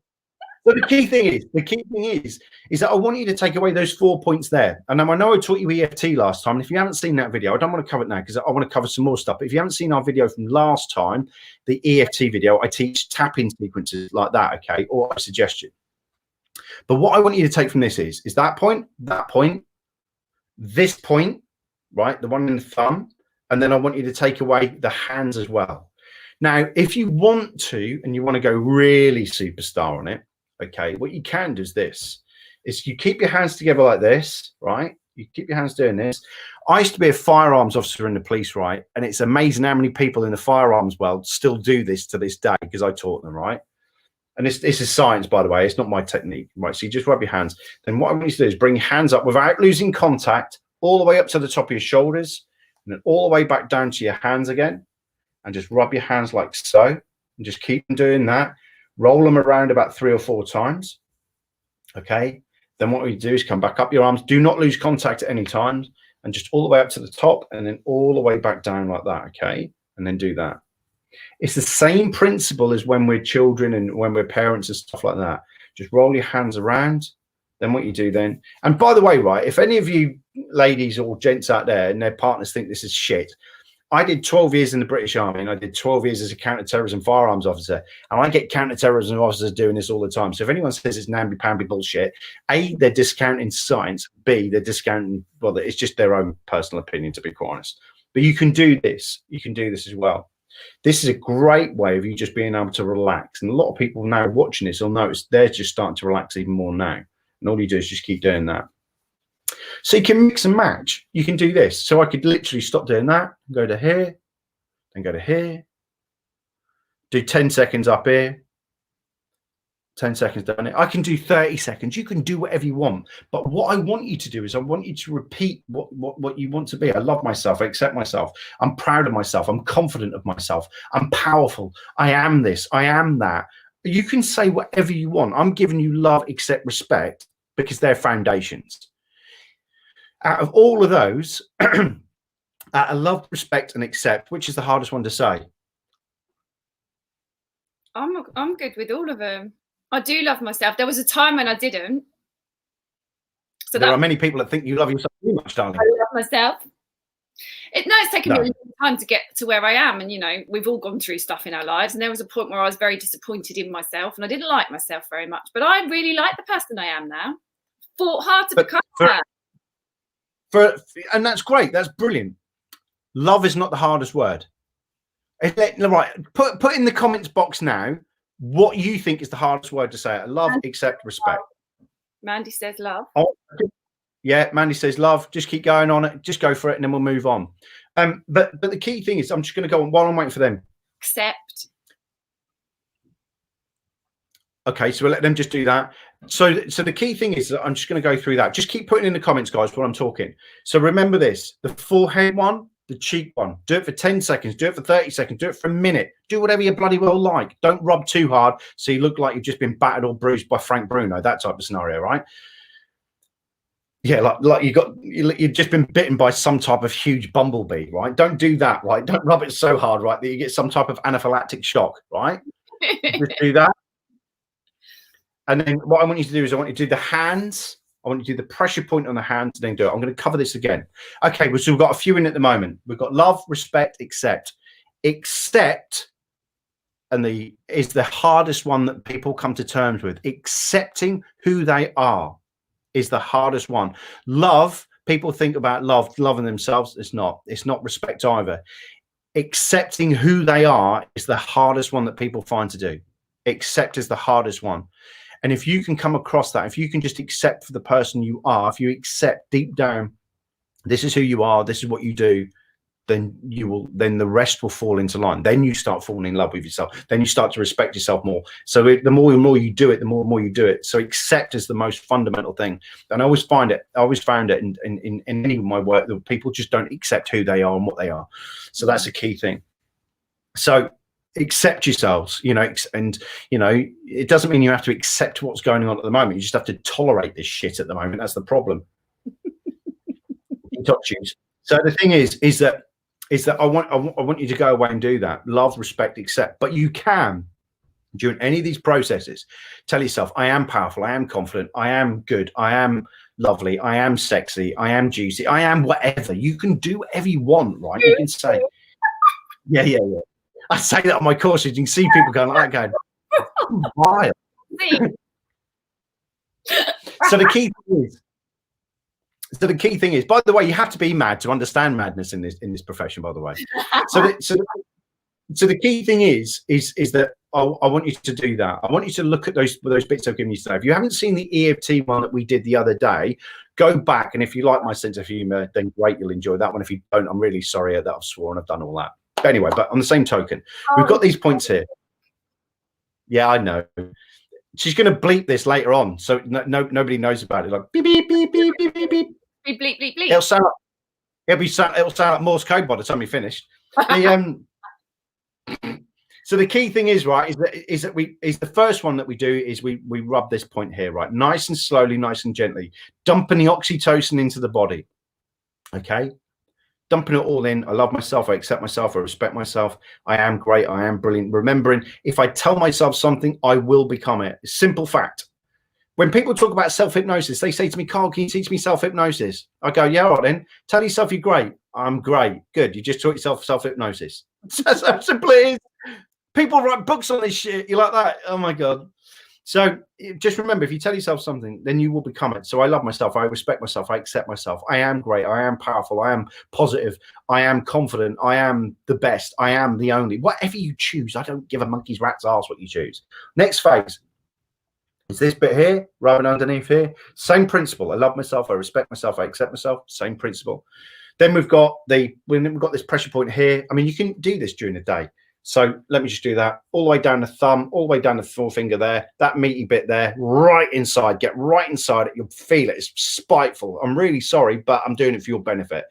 So the key thing is that I want you to take away those 4 points there. And I know I taught you EFT last time. And if you haven't seen that video, I don't want to cover it now because I want to cover some more stuff. But if you haven't seen our video from last time, the EFT video, I teach tapping sequences like that, okay, or a suggestion. But what I want you to take from this is that point, this point, right, the one in the thumb, and then I want you to take away the hands as well. Now, if you want to, and you want to go really superstar on it, okay, what you can do is this, is you keep your hands together like this, right? You keep your hands doing this. I used to be a firearms officer in the police, right? And it's amazing how many people in the firearms world still do this to this day because I taught them, right? And this is science, by the way. It's not my technique, right? So you just rub your hands. Then what I want you to do is bring your hands up without losing contact, all the way up to the top of your shoulders, and then all the way back down to your hands again. And just rub your hands like so, and just keep doing that. Roll them around about 3 or 4 times. Okay. Then what we do is come back up your arms. Do not lose contact at any time, and just all the way up to the top, and then all the way back down like that. Okay. And then do that. It's the same principle as when we're children and when we're parents and stuff like that. Just roll your hands around. Then what you do then, and by the way, right, if any of you ladies or gents out there and their partners think this is shit, I did 12 years in the British Army, and I did 12 years as a counter-terrorism firearms officer, and I get counter-terrorism officers doing this all the time. So if anyone says it's namby-pamby bullshit, A, they're discounting science, B, they're discounting, well, it's just their own personal opinion, to be quite honest. But you can do this. You can do this as well. This is a great way of you just being able to relax. And a lot of people now watching this will notice they're just starting to relax even more now. And all you do is just keep doing that. So you can mix and match. You can do this. So I could literally stop doing that, go to here, then go to here, do 10 seconds up here, 10 seconds down here. I can do 30 seconds. You can do whatever you want. But what I want you to do is I want you to repeat what you want to be. I love myself. I accept myself. I'm proud of myself. I'm confident of myself. I'm powerful. I am this. I am that. You can say whatever you want. I'm giving you love, accept, respect, because they're foundations. Out of all of those, I love, respect, and accept, which is the hardest one to say? I'm good with all of them. I do love myself. There was a time when I didn't. So there are many people that think you love yourself too much, darling. I love myself. It's taken me a long time to get to where I am. And, you know, we've all gone through stuff in our lives. And there was a point where I was very disappointed in myself and I didn't like myself very much. But I really like the person I am now. Fought hard to become that. And that's great. That's brilliant. Love is not the hardest word. Right. Put in the comments box now what you think is the hardest word to say. Love, accept, respect. Mandy says love. Oh, yeah, Mandy says love. Just keep going on it. Just go for it, and then we'll move on. But the key thing is, I'm just going to go on while I'm waiting for them. Accept. Okay, so we'll let them just do that. So the key thing is that I'm just going to go through that. Just keep putting in the comments, guys, while I'm talking. So remember this: the forehead one, the cheek one. Do it for 10 seconds. Do it for 30 seconds. Do it for a minute. Do whatever you bloody well like. Don't rub too hard so you look like you've just been battered or bruised by Frank Bruno. That type of scenario, right? Yeah, like you've just been bitten by some type of huge bumblebee, right? Don't do that, right? Don't rub it so hard, right, that you get some type of anaphylactic shock, right? Just do that. And then what I want you to do is I want you to do the hands. I want you to do the pressure point on the hands and then do it. I'm going to cover this again. Okay, so we've got a few in at the moment. We've got love, respect, accept. Accept is the hardest one that people come to terms with. Accepting who they are is the hardest one. Love, people think about loving themselves. It's not respect either. Accepting who they are is the hardest one that people find to do. Accept is the hardest one. And if you can come across that, if you can just accept for the person you are, if you accept deep down, this is who you are, this is what you do, then the rest will fall into line. Then you start falling in love with yourself. Then you start to respect yourself more. So the more and more you do it, the more and more you do it. So accept is the most fundamental thing. And I always found it in any of my work that people just don't accept who they are and what they are. So that's a key thing. So accept yourselves, and it doesn't mean you have to accept what's going on at the moment. You just have to tolerate this shit at the moment. That's the problem. So the thing is that I want you to go away and do that. Love, respect, accept. But you can, during any of these processes, tell yourself, I am powerful, I am confident, I am good, I am lovely, I am sexy, I am juicy, I am whatever. You can do whatever you want, right? You can say, yeah. I say that on my courses. You can see people going like that, going, wild. So the key thing is, by the way, you have to be mad to understand madness in this profession, by the way. So the key thing is that I want you to do that. I want you to look at those bits I've given you today. If you haven't seen the EFT one that we did the other day, go back. And if you like my sense of humor, then great, you'll enjoy that one. If you don't, I'm really sorry that I've sworn, I've done all that. Anyway, but on the same token, we've got these points here. Yeah, I know. She's going to bleep this later on, so nobody knows about it. Like beep beep beep beep beep beep beep. Beep bleep bleep bleep. It'll sound like Morse code by the time you finish. So the key thing is, right, is that the first one that we do is we rub this point here, right, nice and slowly, nice and gently, dumping the oxytocin into the body. Okay. Dumping it all in. I love myself. I accept myself. I respect myself. I am great. I am brilliant. Remembering, if I tell myself something, I will become it. Simple fact. When people talk about self-hypnosis, they say to me, Karl, can you teach me self-hypnosis? I go, yeah, all right then. Tell yourself you're great. I'm great. Good. You just taught yourself self-hypnosis. That's how simple it is. People write books on this shit. You're like that. Oh, my God. So just remember, if you tell yourself something, then you will become it. So I love myself. I respect myself. I accept myself. I am great. I am powerful. I am positive. I am confident. I am the best. I am the only. Whatever you choose, I don't give a monkey's rat's ass what you choose. Next phase is this bit here, rubbing underneath here. Same principle. I love myself. I respect myself. I accept myself. Same principle. Then we've got this pressure point here. I mean, you can do this during the day. So let me just do that all the way down the thumb, all the way down the forefinger there, that meaty bit there, right inside. Get right inside it. You'll feel it. It's spiteful. I'm really sorry, but I'm doing it for your benefit.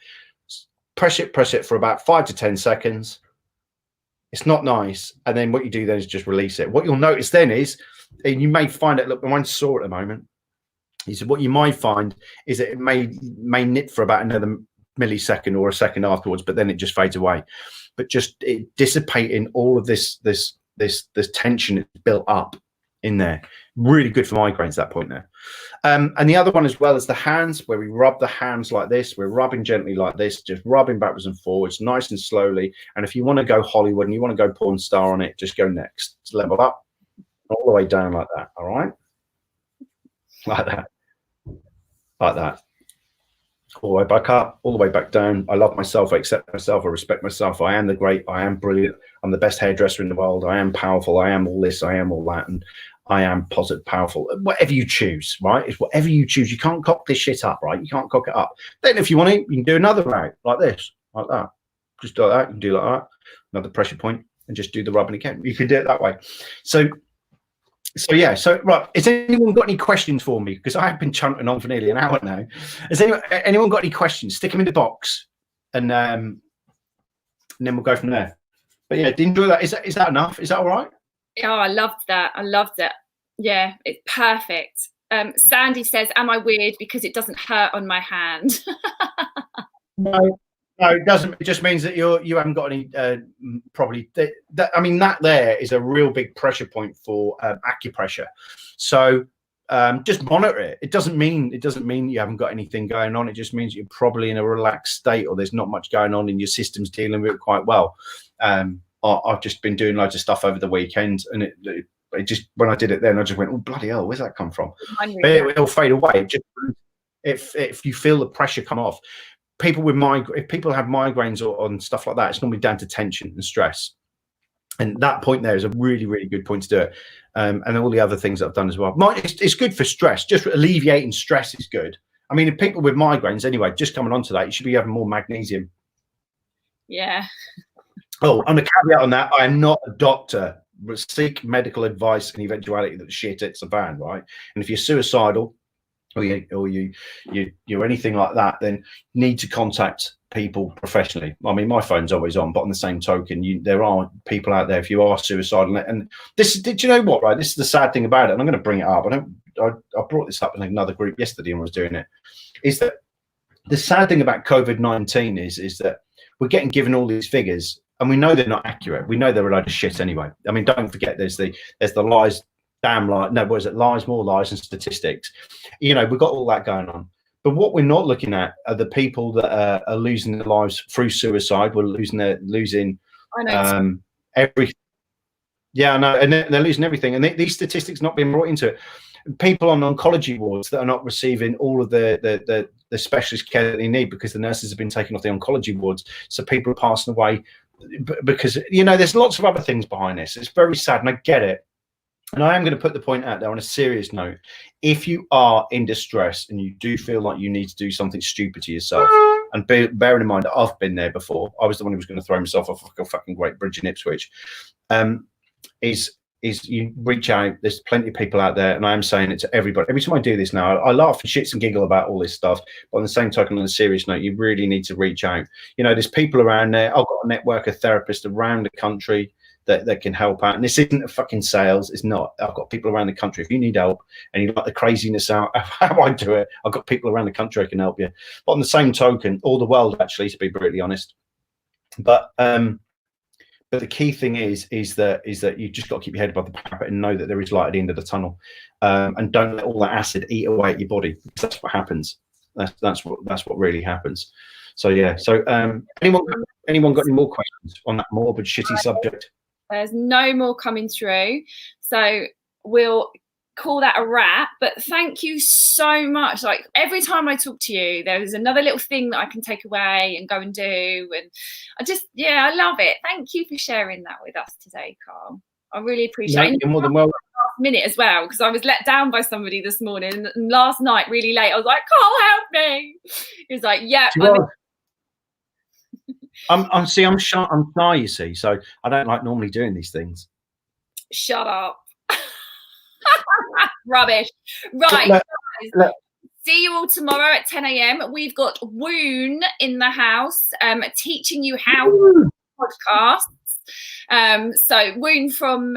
Press it for about 5 to 10 seconds. It's not nice. And then what you do then is just release it. What you'll notice then is, and you may find it, look, mine's sore at the moment. Is what you might find is that it may knit for about another millisecond or a second afterwards, but then it just fades away. But just dissipating all of this tension that's built up in there. Really good for migraines, that point there. And the other one as well is the hands, where we rub the hands like this. We're rubbing gently like this, just rubbing backwards and forwards, nice and slowly. And if you want to go Hollywood and you want to go porn star on it, just go next. Just level up all the way down like that. All right? Like that. Like that. all the way back up, all the way back down. I love myself, I accept myself, I respect myself. I am the great, I am brilliant, I'm the best hairdresser in the world, I am powerful, I am all this, I am all that, and I am positive, powerful. Whatever you choose, right? It's whatever you choose. You can't cock this shit up, right? You can't cock it up. Then if you want to, you can do another route like this, like that. Just like that, you can do like that. Another pressure point, and just do the rubbing again. You can do it that way. So yeah, so right, has anyone got any questions for me? Because I have been chunting on for nearly an hour now. Has anyone got any questions? Stick them in the box, and then we'll go from there. But yeah, enjoy that. Is that enough? Is that all right? Oh, I loved that. I loved it. Yeah, it's perfect. Sandy says, am I weird because it doesn't hurt on my hand? No, it doesn't. It just means that you haven't got any probably. I mean, that there is a real big pressure point for acupressure. So just monitor it. It doesn't mean you haven't got anything going on. It just means you're probably in a relaxed state, or there's not much going on, and your system's dealing with it quite well. I've just been doing loads of stuff over the weekend, and it just, when I did it then, I just went, oh bloody hell, where's that come from? But it'll fade away. If you feel the pressure come off. People with if people have migraines or on stuff like that, it's normally down to tension and stress. And that point there is a really, really good point to do it. And all the other things that I've done as well. It's good for stress. Just alleviating stress is good. I mean, if people with migraines, anyway, just coming on to that, you should be having more magnesium. Yeah. Oh, and a caveat on that, I am not a doctor, but seek medical advice in the eventuality that the shit hits the fan, right? And if you're suicidal or you're anything like that, then you need to contact people professionally. I mean, my phone's always on, but on the same token, there are people out there, if you are suicidal, and did you know what, right? This is the sad thing about it, and I'm going to bring it up. I brought this up in another group yesterday when I was doing it, is that the sad thing about COVID-19 is that we're getting given all these figures, and we know they're not accurate. We know they're a load of shit anyway. I mean, don't forget, there's the lies, damn lie. No, what is it? Lies, more lies, and statistics. You know, we've got all that going on. But what we're not looking at are the people that are losing their lives through suicide. We're losing everything. Yeah, I know, and they're losing everything. And these statistics not being brought into it. People on oncology wards that are not receiving all of the specialist care that they need because the nurses have been taken off the oncology wards. So people are passing away because, you know, there's lots of other things behind this. It's very sad, and I get it. And I am going to put the point out there on a serious note. If you are in distress and you do feel like you need to do something stupid to yourself, and bearing in mind that I've been there before, I was the one who was going to throw himself off a fucking Great Bridge in Ipswich, is you reach out. There's plenty of people out there, and I am saying it to everybody. Every time I do this now, I laugh and shits and giggle about all this stuff, but on the same token, on a serious note, you really need to reach out. You know, there's people around there. I've got a network of therapists around the country that can help out, and this isn't a fucking sales. It's not. I've got people around the country. If you need help and you like the craziness out how I do it, I've got people around the country who can help you. But on the same token, all the world, actually, to be brutally honest. But the key thing is that you just got to keep your head above the parapet and know that there is light at the end of the tunnel, and don't let all that acid eat away at your body, because that's what happens. That's what really happens. So yeah. So anyone got any more questions on that morbid, shitty subject? There's no more coming through, so we'll call that a wrap. But thank you so much. Like, every time I talk to you, there's another little thing that I can take away and go and do, and I love it. Thank you for sharing that with us today, Karl. I really appreciate it. You're more than welcome. Last minute as well, because I was let down by somebody this morning, and last night really late I was like, Karl, help me. He was like, yeah, I'm shy, you see, so I don't like normally doing these things. Shut up. Rubbish. Right, guys, see you all tomorrow at 10 a.m. We've got Woon in the house, teaching you how to podcasts. So Woon from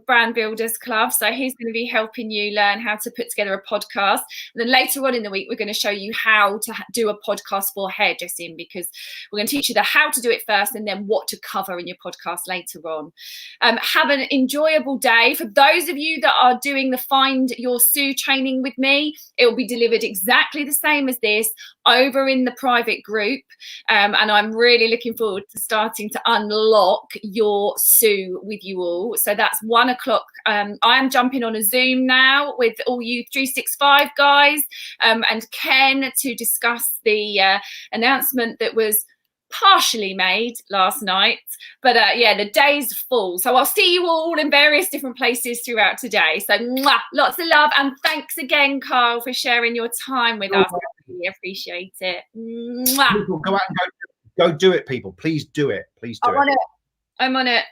Brand Builders Club, so he's going to be helping you learn how to put together a podcast. And then later on in the week, we're going to show you how to do a podcast for hairdressing, because we're going to teach you the how to do it first and then what to cover in your podcast later on. Have an enjoyable day. For those of you that are doing the Find Your Sue training with me, it will be delivered exactly the same as this over in the private group, and I'm really looking forward to starting to unlock your Sue with you all. So that's one 1 o'clock. I am jumping on a Zoom now with all you 365 guys and Ken to discuss the announcement that was partially made last night, but yeah, the day's full, so I'll see you all in various different places throughout today. So mwah, lots of love, and thanks again, Karl, for sharing your time with us. I really appreciate it. Mwah. People, go out and go do it, people. Please do it. Please do it. I'm on it,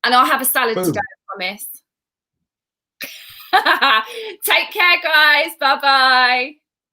and I'll have a salad Boom. today, I promise. Take care, guys. Bye bye.